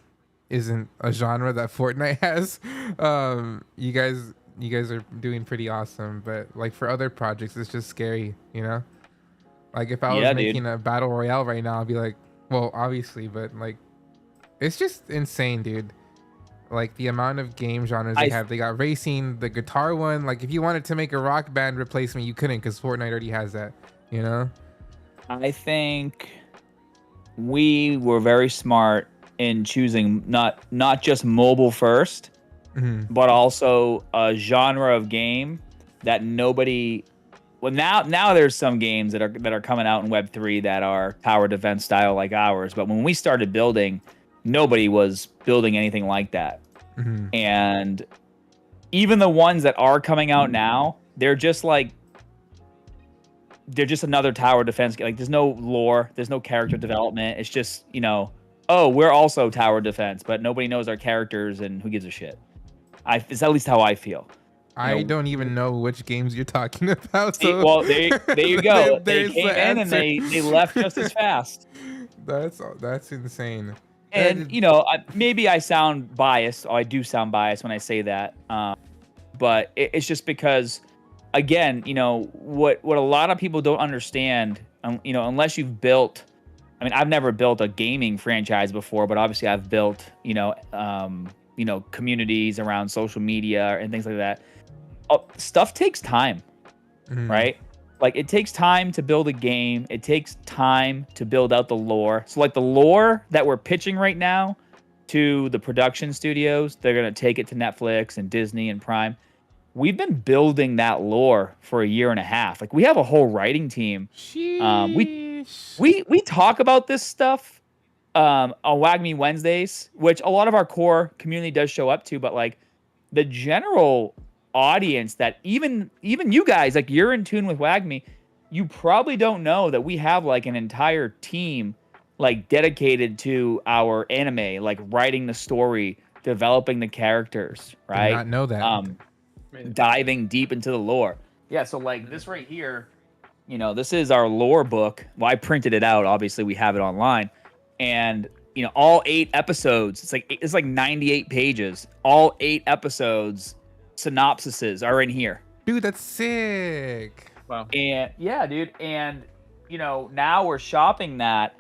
[SPEAKER 2] isn't a genre that Fortnite has. You guys are doing pretty awesome, but like for other projects, it's just scary, you know. Like if I was making a battle royale right now, I'd be like, well, obviously, but like, it's just insane, dude. Like the amount of game genres they have. They got racing, the guitar one. Like if you wanted to make a rock band replacement, you couldn't, because Fortnite already has that, you know?
[SPEAKER 4] I think we were very smart in choosing not just mobile first, but also a genre of game that nobody. Well, now there's some games that are coming out in Web3 that are tower defense style like ours. But when we started building, nobody was building anything like that. And even the ones that are coming out now, they're just another tower defense. Like there's no lore, there's no character development. It's just, oh, we're also tower defense, but nobody knows our characters and who gives a shit. It's at least how I feel.
[SPEAKER 2] I don't even know which games you're talking about. So
[SPEAKER 4] well, there you go. They came in and they left just as fast.
[SPEAKER 2] That's insane.
[SPEAKER 4] And maybe I sound biased. Oh, I do sound biased when I say that. But it's just because, again, what a lot of people don't understand. Unless you've built. I mean, I've never built a gaming franchise before, but obviously I've built communities around social media and things like that. Stuff takes time, right? Like it takes time to build a game. It takes time to build out the lore. So like the lore that we're pitching right now to the production studios, they're going to take it to Netflix and Disney and Prime. We've been building that lore for a year and a half. Like we have a whole writing team. We talk about this stuff on WAGMI Wednesdays, which a lot of our core community does show up to, but like the general audience that even you guys, like you're in tune with WAGMI, you probably don't know that we have like an entire team like dedicated to our anime, like writing the story, developing the characters,
[SPEAKER 2] Did
[SPEAKER 4] right?
[SPEAKER 2] not know that.
[SPEAKER 4] Diving deep into the lore. Yeah, so like this right here, you know, this is our lore book. Well, I printed it out. Obviously, we have it online, and you know, all 8 episodes. It's like 98 pages. All 8 episodes, synopsises are in here.
[SPEAKER 2] Dude, that's sick.
[SPEAKER 3] Wow.
[SPEAKER 4] And yeah, dude, and you know, now we're shopping that,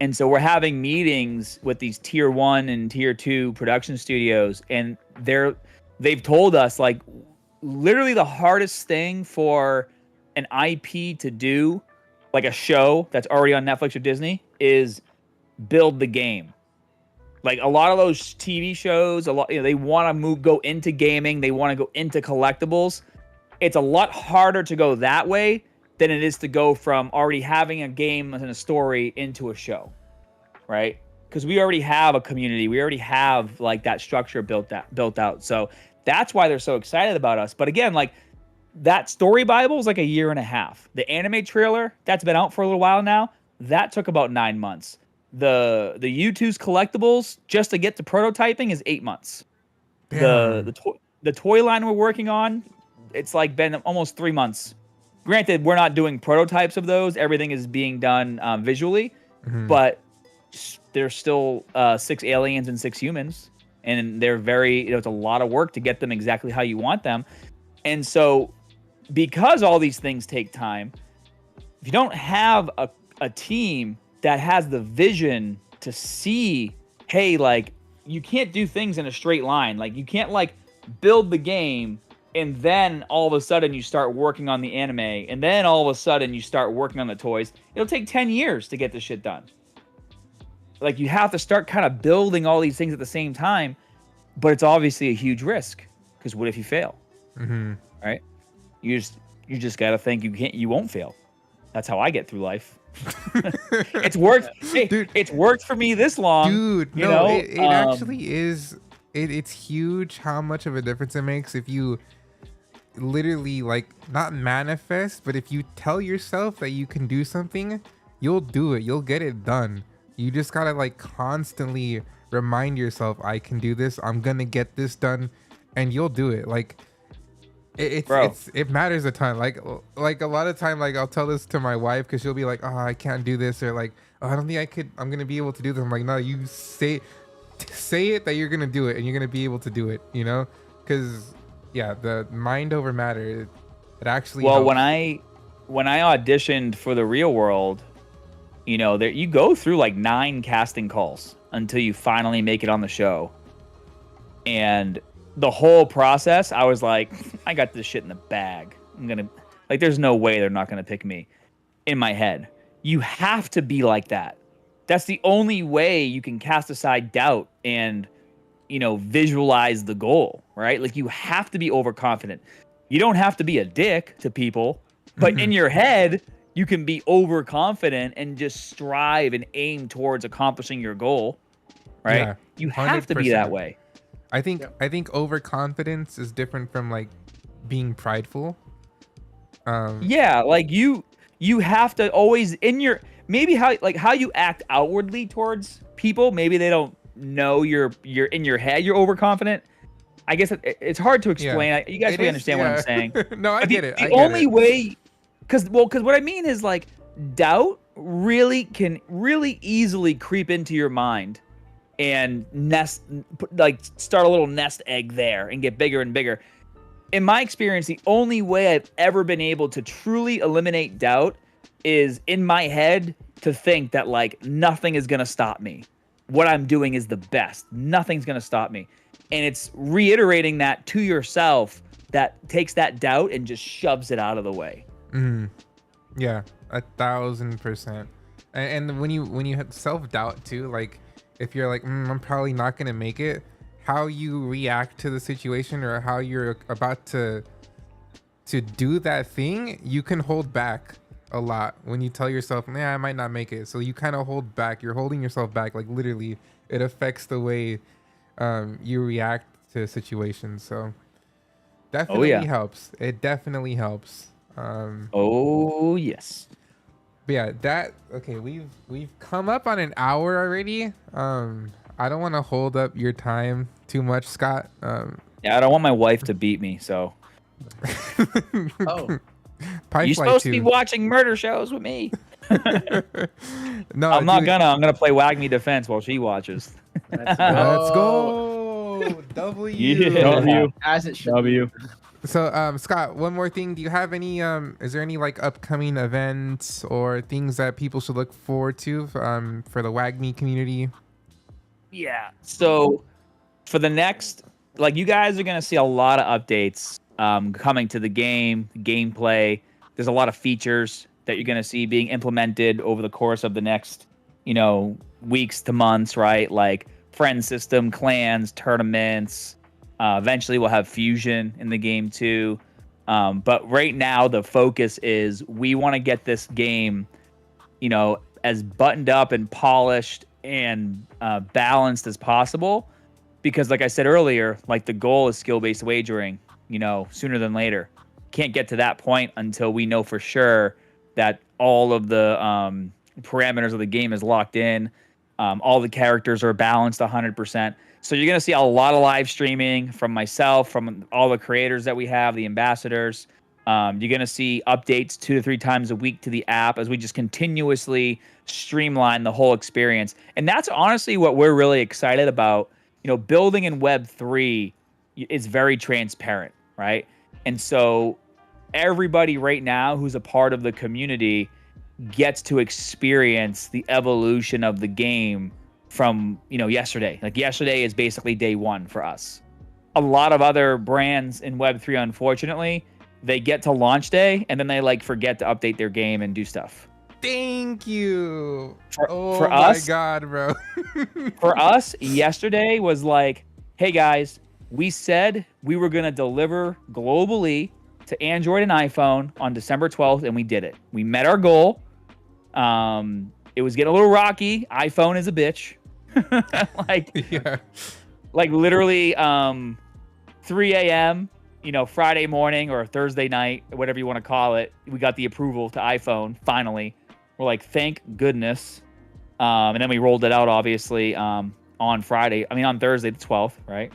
[SPEAKER 4] and so we're having meetings with these tier 1 and tier 2 production studios, and they've told us like literally the hardest thing for an IP to do, like a show that's already on Netflix or Disney, is build the game. Like a lot of those TV shows, they want to go into gaming, they want to go into collectibles. It's a lot harder to go that way than it is to go from already having a game and a story into a show, right? Because we already have a community, we already have like that structure built out. So that's why they're so excited about us. But again, like that story Bible is like a year and a half. The anime trailer that's been out for a little while now, that took about 9 months. The U2's collectibles just to get to prototyping is 8 months.
[SPEAKER 2] Damn.
[SPEAKER 4] The toy line we're working on, it's like been almost 3 months. Granted, we're not doing prototypes of those. Everything is being done visually, but there's still 6 aliens and 6 humans, and they're very, you know, it's a lot of work to get them exactly how you want them. And so, because all these things take time, if you don't have a team that has the vision to see, hey, like, you can't do things in a straight line. Like, you can't, like, build the game, and then all of a sudden you start working on the anime, and then all of a sudden you start working on the toys. It'll take 10 years to get this shit done. Like, you have to start kind of building all these things at the same time, but it's obviously a huge risk, because what if you fail? Right? You just got to think you won't fail. That's how I get through life. It's worked. Hey, dude, it's worked for me this long,
[SPEAKER 2] dude.
[SPEAKER 4] You know?
[SPEAKER 2] It actually is. It's huge how much of a difference it makes if you literally, like, not manifest, but if you tell yourself that you can do something, you'll do it. You'll get it done. You just gotta, like, constantly remind yourself, I can do this. I'm gonna get this done, and you'll do it. Like, it matters a ton. Like a lot of time, like, I'll tell this to my wife because she'll be like, oh, I can't do this, or like, oh, I don't think I'm gonna be able to do this. I'm like, no, you say it that you're gonna do it, and you're gonna be able to do it, you know? Because yeah, the mind over matter, it actually helps.
[SPEAKER 4] when I auditioned for the Real World, you know, there you go through like 9 casting calls until you finally make it on the show. And the whole process, I was like, I got this shit in the bag. There's no way they're not gonna pick me. In my head, you have to be like that. That's the only way you can cast aside doubt and, you know, visualize the goal, right? Like, you have to be overconfident. You don't have to be a dick to people, but in your head, you can be overconfident and just strive and aim towards accomplishing your goal, right? Yeah, you have to be that way.
[SPEAKER 2] I think overconfidence is different from, like, being prideful.
[SPEAKER 4] Yeah, like you have to always maybe how you act outwardly towards people. Maybe they don't know you're in your head you're overconfident. I guess it's hard to explain. Yeah. You guys really understand what I'm saying.
[SPEAKER 2] No, I get it.
[SPEAKER 4] The only way, because what I mean is, like, doubt can really easily creep into your mind and start a little nest egg there and get bigger and bigger. In my experience, the only way I've ever been able to truly eliminate doubt is in my head to think that, like, nothing is going to stop me. What I'm doing is the best. Nothing's going to stop me. And it's reiterating that to yourself that takes that doubt and just shoves it out of the way.
[SPEAKER 2] Yeah, 1,000%. And when you have self-doubt too, like, if you're like, I'm probably not going to make it, how you react to the situation or how you're about to do that thing, you can hold back a lot when you tell yourself, I might not make it. So you kind of hold back. You're holding yourself back. Like, literally, it affects the way you react to situations. So definitely helps. It definitely helps.
[SPEAKER 4] Oh yes.
[SPEAKER 2] But yeah, we've come up on an hour already. I don't want to hold up your time too much, Scott.
[SPEAKER 4] Yeah, I don't want my wife to beat me, so
[SPEAKER 3] Oh,
[SPEAKER 4] you're supposed to be watching murder shows with me.
[SPEAKER 2] No,
[SPEAKER 4] I'm not
[SPEAKER 2] dude,
[SPEAKER 4] gonna. I'm gonna play WAGMI Defense while she watches.
[SPEAKER 3] let's
[SPEAKER 2] Let's
[SPEAKER 3] go.
[SPEAKER 2] go. W.
[SPEAKER 4] Yeah.
[SPEAKER 1] W.
[SPEAKER 3] As it should
[SPEAKER 1] W.
[SPEAKER 3] be.
[SPEAKER 2] So, Scott, one more thing. Do you have any? Is there any like upcoming events or things that people should look forward to for the WAGMI community?
[SPEAKER 4] Yeah. So for the next, like, you guys are gonna see a lot of updates coming to the game, gameplay. There's a lot of features that you're gonna see being implemented over the course of the next, weeks to months, right? Like friend system, clans, tournaments. Eventually, we'll have fusion in the game too. But right now, the focus is we want to get this game, as buttoned up and polished and balanced as possible. Because, like I said earlier, like the goal is skill-based wagering. Sooner than later. Can't get to that point until we know for sure that all of the parameters of the game is locked in. All the characters are balanced 100%. So you're going to see a lot of live streaming from myself, from all the creators that we have, the ambassadors. You're going to see updates 2 to 3 times a week to the app as we just continuously streamline the whole experience. And that's honestly what we're really excited about. Building in Web3 is very transparent, right? And so everybody right now who's a part of the community gets to experience the evolution of the game from yesterday. Like yesterday is basically day one for us. A lot of other brands in Web3, unfortunately, they get to launch day and then they forget to update their game and do stuff.
[SPEAKER 2] Thank you.
[SPEAKER 4] For
[SPEAKER 2] my
[SPEAKER 4] us,
[SPEAKER 2] God, bro.
[SPEAKER 4] for us, yesterday was like, hey guys, we said we were gonna deliver globally to Android and iPhone on December 12th, and we did it. We met our goal. It was getting a little rocky. iPhone is a bitch.
[SPEAKER 2] Yeah.
[SPEAKER 4] Like literally 3 a.m., Friday morning or Thursday night, whatever you want to call it, we got the approval to iPhone finally. We're like, thank goodness. And then we rolled it out, obviously, on Thursday the 12th, right?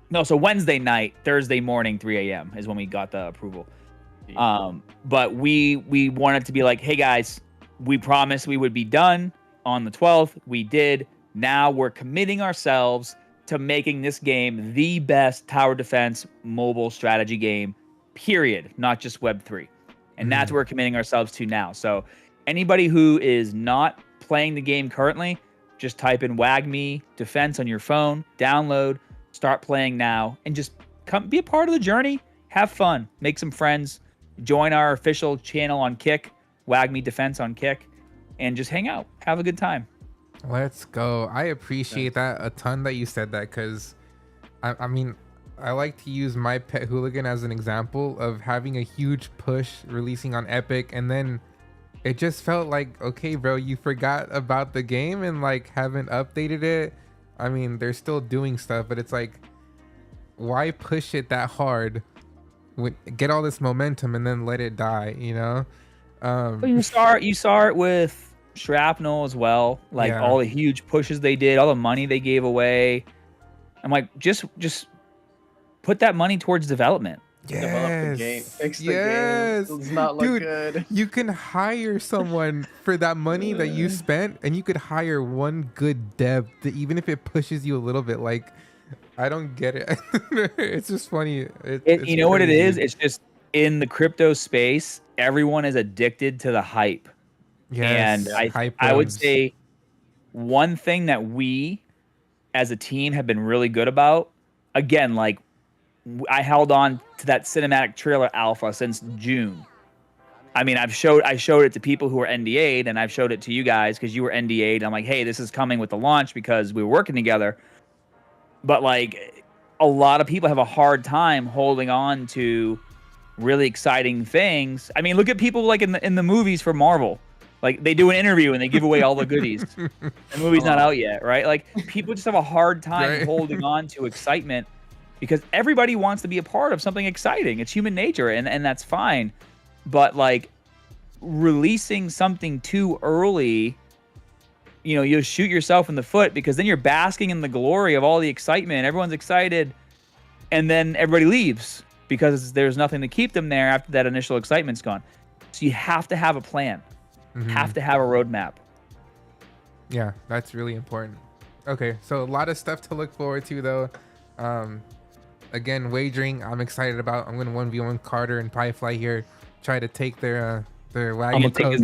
[SPEAKER 4] No, so Wednesday night, Thursday morning, 3 a.m. is when we got the approval. But we wanted to be like, hey guys, we promised we would be done on the 12th. We did. Now we're committing ourselves to making this game the best tower defense mobile strategy game, period. Not just Web3. And that's what we're committing ourselves to now. So anybody who is not playing the game currently, just type in WAGMI Defense on your phone, download, start playing now, and just come be a part of the journey. Have fun, make some friends, join our official channel on Kick, WAGMI Defense on Kick, and just hang out, have a good time.
[SPEAKER 2] Let's go. I appreciate that a ton that you said that, because I mean, I like to use my pet hooligan as an example of having a huge push releasing on Epic, and then it just felt like, okay, bro, you forgot about the game and haven't updated it. I mean, they're still doing stuff, but it's like, why push it that hard? Get all this momentum and then let it die,
[SPEAKER 4] But you saw it with Shrapnel as well. All the huge pushes they did, all the money they gave away. I'm like, just put that money towards development.
[SPEAKER 3] Develop the game. Fix the game.
[SPEAKER 2] Yes.
[SPEAKER 3] It does not look good.
[SPEAKER 2] You can hire someone for that money that you spent, and you could hire one good dev that, even if it pushes you a little bit, I don't get it. It's just funny. It's
[SPEAKER 4] you know what it
[SPEAKER 2] crazy.
[SPEAKER 4] is? It's just in the crypto space, everyone is addicted to the hype.
[SPEAKER 2] Yes,
[SPEAKER 4] And
[SPEAKER 2] hype
[SPEAKER 4] I would
[SPEAKER 2] runs.
[SPEAKER 4] say one thing that we as a team have been really good about, again, I held on to that cinematic trailer alpha since June. I mean, I showed it to people who were NDA'd, and I've showed it to you guys because you were NDA'd. I'm like, hey, this is coming with the launch because we were working together. But a lot of people have a hard time holding on to really exciting things. I mean, look at people in the movies for Marvel. They do an interview and they give away all the goodies. The movie's not out yet, right? People just have a hard time holding on to excitement because everybody wants to be a part of something exciting. It's human nature, and that's fine. but like releasing something too early, you know, you'll shoot yourself in the foot, because then you're basking in the glory of all the excitement. Everyone's excited, and then everybody leaves because there's nothing to keep them there after that initial excitement's gone. So you have to have a plan. Have to have a roadmap.
[SPEAKER 2] Yeah, that's really important. Okay, so a lot of stuff to look forward to, though. Again, wagering, I'm excited about. I'm gonna 1v1 Carter and PieFly here. Try to take their wagon.
[SPEAKER 1] I'm gonna take his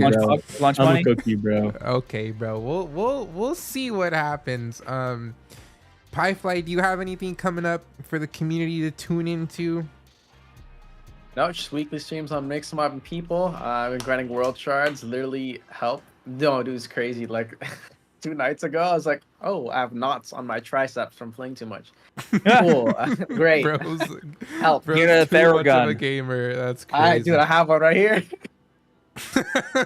[SPEAKER 4] lunch
[SPEAKER 1] I'm
[SPEAKER 4] money.
[SPEAKER 1] a cookie, bro.
[SPEAKER 2] Okay, bro. We'll see what happens. PieFly, do you have anything coming up for the community to tune into?
[SPEAKER 3] No, just weekly streams on Mix 'em Up and People. I've been grinding world shards. Literally help. No, dude, it's crazy. Like 2 nights ago, I was like, oh, I have knots on my triceps from playing too much. Cool. Great.
[SPEAKER 2] Bro's,
[SPEAKER 3] Help.
[SPEAKER 2] bro's
[SPEAKER 4] Get a
[SPEAKER 2] too much of
[SPEAKER 4] Theragun.
[SPEAKER 2] a gamer. That's
[SPEAKER 3] All right,
[SPEAKER 2] crazy.
[SPEAKER 3] dude, I have one right here.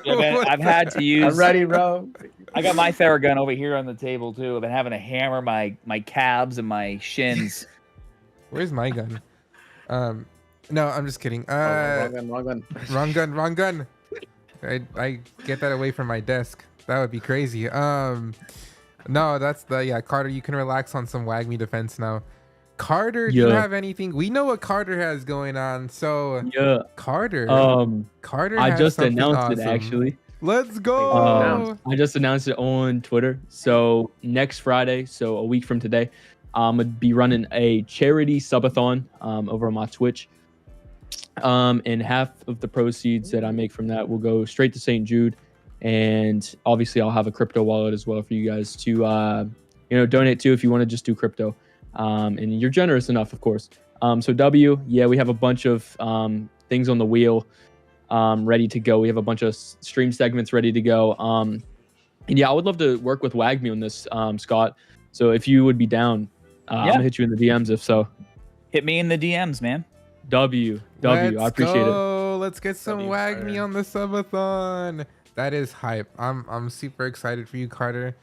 [SPEAKER 4] Yeah, man, I've had to use.
[SPEAKER 3] I'm ready, bro.
[SPEAKER 4] I got my Theragun over here on the table too. I've been having to hammer my calves and my shins.
[SPEAKER 2] Where's my gun? No, I'm just kidding.
[SPEAKER 3] Wrong gun, wrong gun.
[SPEAKER 2] Wrong gun. I get that away from my desk. That would be crazy. No, that's Carter, you can relax on some WAGMI defense now. Carter, do you
[SPEAKER 1] Yeah.
[SPEAKER 2] have anything? We know what Carter has going on. So
[SPEAKER 1] Yeah.
[SPEAKER 2] Carter, Carter
[SPEAKER 1] I
[SPEAKER 2] has
[SPEAKER 1] just
[SPEAKER 2] something
[SPEAKER 1] announced it
[SPEAKER 2] awesome.
[SPEAKER 1] actually.
[SPEAKER 2] Let's go.
[SPEAKER 1] I just announced it on Twitter. So next Friday, so a week from today, I'm gonna be running a charity subathon over on my Twitch. And half of the proceeds that I make from that will go straight to St. Jude. And obviously I'll have a crypto wallet as well for you guys to donate to if you want to just do crypto. And you're generous enough, of course. So we have a bunch of things on the wheel ready to go. We have a bunch of stream segments ready to go. And yeah, I would love to work with WAGMI on this, Scott. So if you would be down, I'm gonna hit you in the DMs if so.
[SPEAKER 4] Hit me in the DMs, man.
[SPEAKER 1] I appreciate it.
[SPEAKER 2] Let's get some
[SPEAKER 3] W,
[SPEAKER 2] WAGMI
[SPEAKER 3] Carter.
[SPEAKER 2] on the subathon. That is hype. I'm super excited for you, Carter.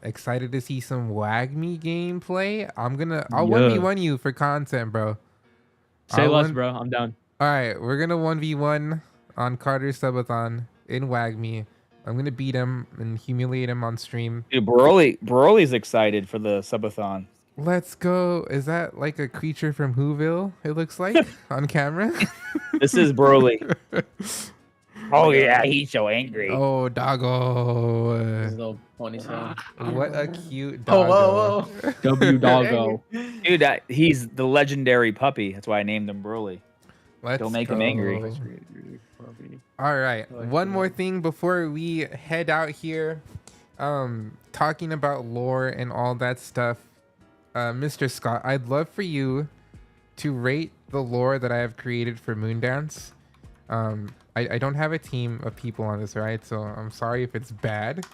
[SPEAKER 2] Excited to see some WAGMI gameplay. I'll 1v1 you for content, bro.
[SPEAKER 1] Say
[SPEAKER 2] I'll
[SPEAKER 1] less,
[SPEAKER 2] one-
[SPEAKER 1] bro. I'm down.
[SPEAKER 2] All right, we're gonna 1v1 on Carter's subathon in WAGMI. I'm gonna beat him and humiliate him on stream.
[SPEAKER 4] Dude, Broly's excited for the subathon.
[SPEAKER 2] Let's go. Is that like a creature from Whoville? It looks like on camera.
[SPEAKER 4] This is Broly. Oh yeah, he's so angry.
[SPEAKER 2] Oh, doggo.
[SPEAKER 3] His little ponytail.
[SPEAKER 2] What a cute
[SPEAKER 3] Oh,
[SPEAKER 2] doggo.
[SPEAKER 3] whoa.
[SPEAKER 1] W doggo.
[SPEAKER 4] Dude, he's the legendary puppy. That's why I named him Broly.
[SPEAKER 2] Let's
[SPEAKER 4] Don't make him
[SPEAKER 2] go.
[SPEAKER 4] angry.
[SPEAKER 2] All right.
[SPEAKER 3] I like
[SPEAKER 2] One
[SPEAKER 3] that.
[SPEAKER 2] more thing before we head out here. Talking about lore and all that stuff. Mr. Scott, I'd love for you to rate the lore that I have created for Moondance. I don't have a team of people on this, right? So I'm sorry if it's bad.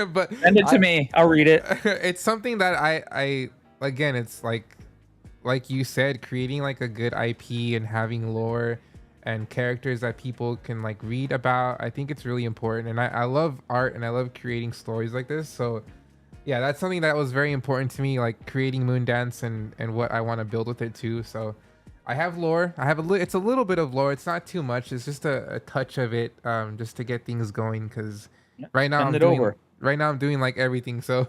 [SPEAKER 2] But
[SPEAKER 4] Send it to me. I'll read it.
[SPEAKER 2] it's something that I again, it's like you said, creating like a good IP and having lore and characters that people can like read about. I think it's really important, and I love art and I love creating stories like this. So yeah, that's something that was very important to me, like creating Moondance and what I want to build with it too. So I have lore. It's a little bit of lore. It's not too much. It's just a touch of it, just to get things going. Because right now I'm doing like everything. So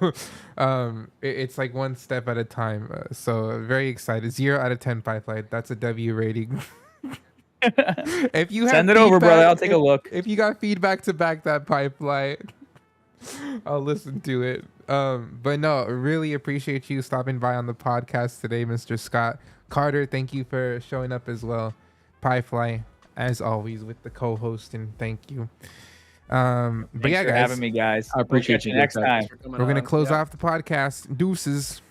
[SPEAKER 2] it's like one step at a time. So very excited. 0 out of 10 PieFly. That's a W rating. If you have
[SPEAKER 4] Send it over, brother. I'll take a look.
[SPEAKER 2] If you got feedback to back that PieFly, I'll listen to it. But no, really appreciate you stopping by on the podcast today, Mr. Scott. Carter, thank you for showing up as well. PieFly, as always, with the co-host, and thank you. But
[SPEAKER 4] Thanks
[SPEAKER 2] yeah,
[SPEAKER 4] for
[SPEAKER 2] guys,
[SPEAKER 4] having me, guys.
[SPEAKER 1] I appreciate
[SPEAKER 4] We'll catch
[SPEAKER 1] you
[SPEAKER 4] you next
[SPEAKER 1] guys.
[SPEAKER 4] time.
[SPEAKER 3] For coming
[SPEAKER 2] we're gonna
[SPEAKER 3] on.
[SPEAKER 2] close
[SPEAKER 3] Yeah.
[SPEAKER 2] off the podcast. Deuces.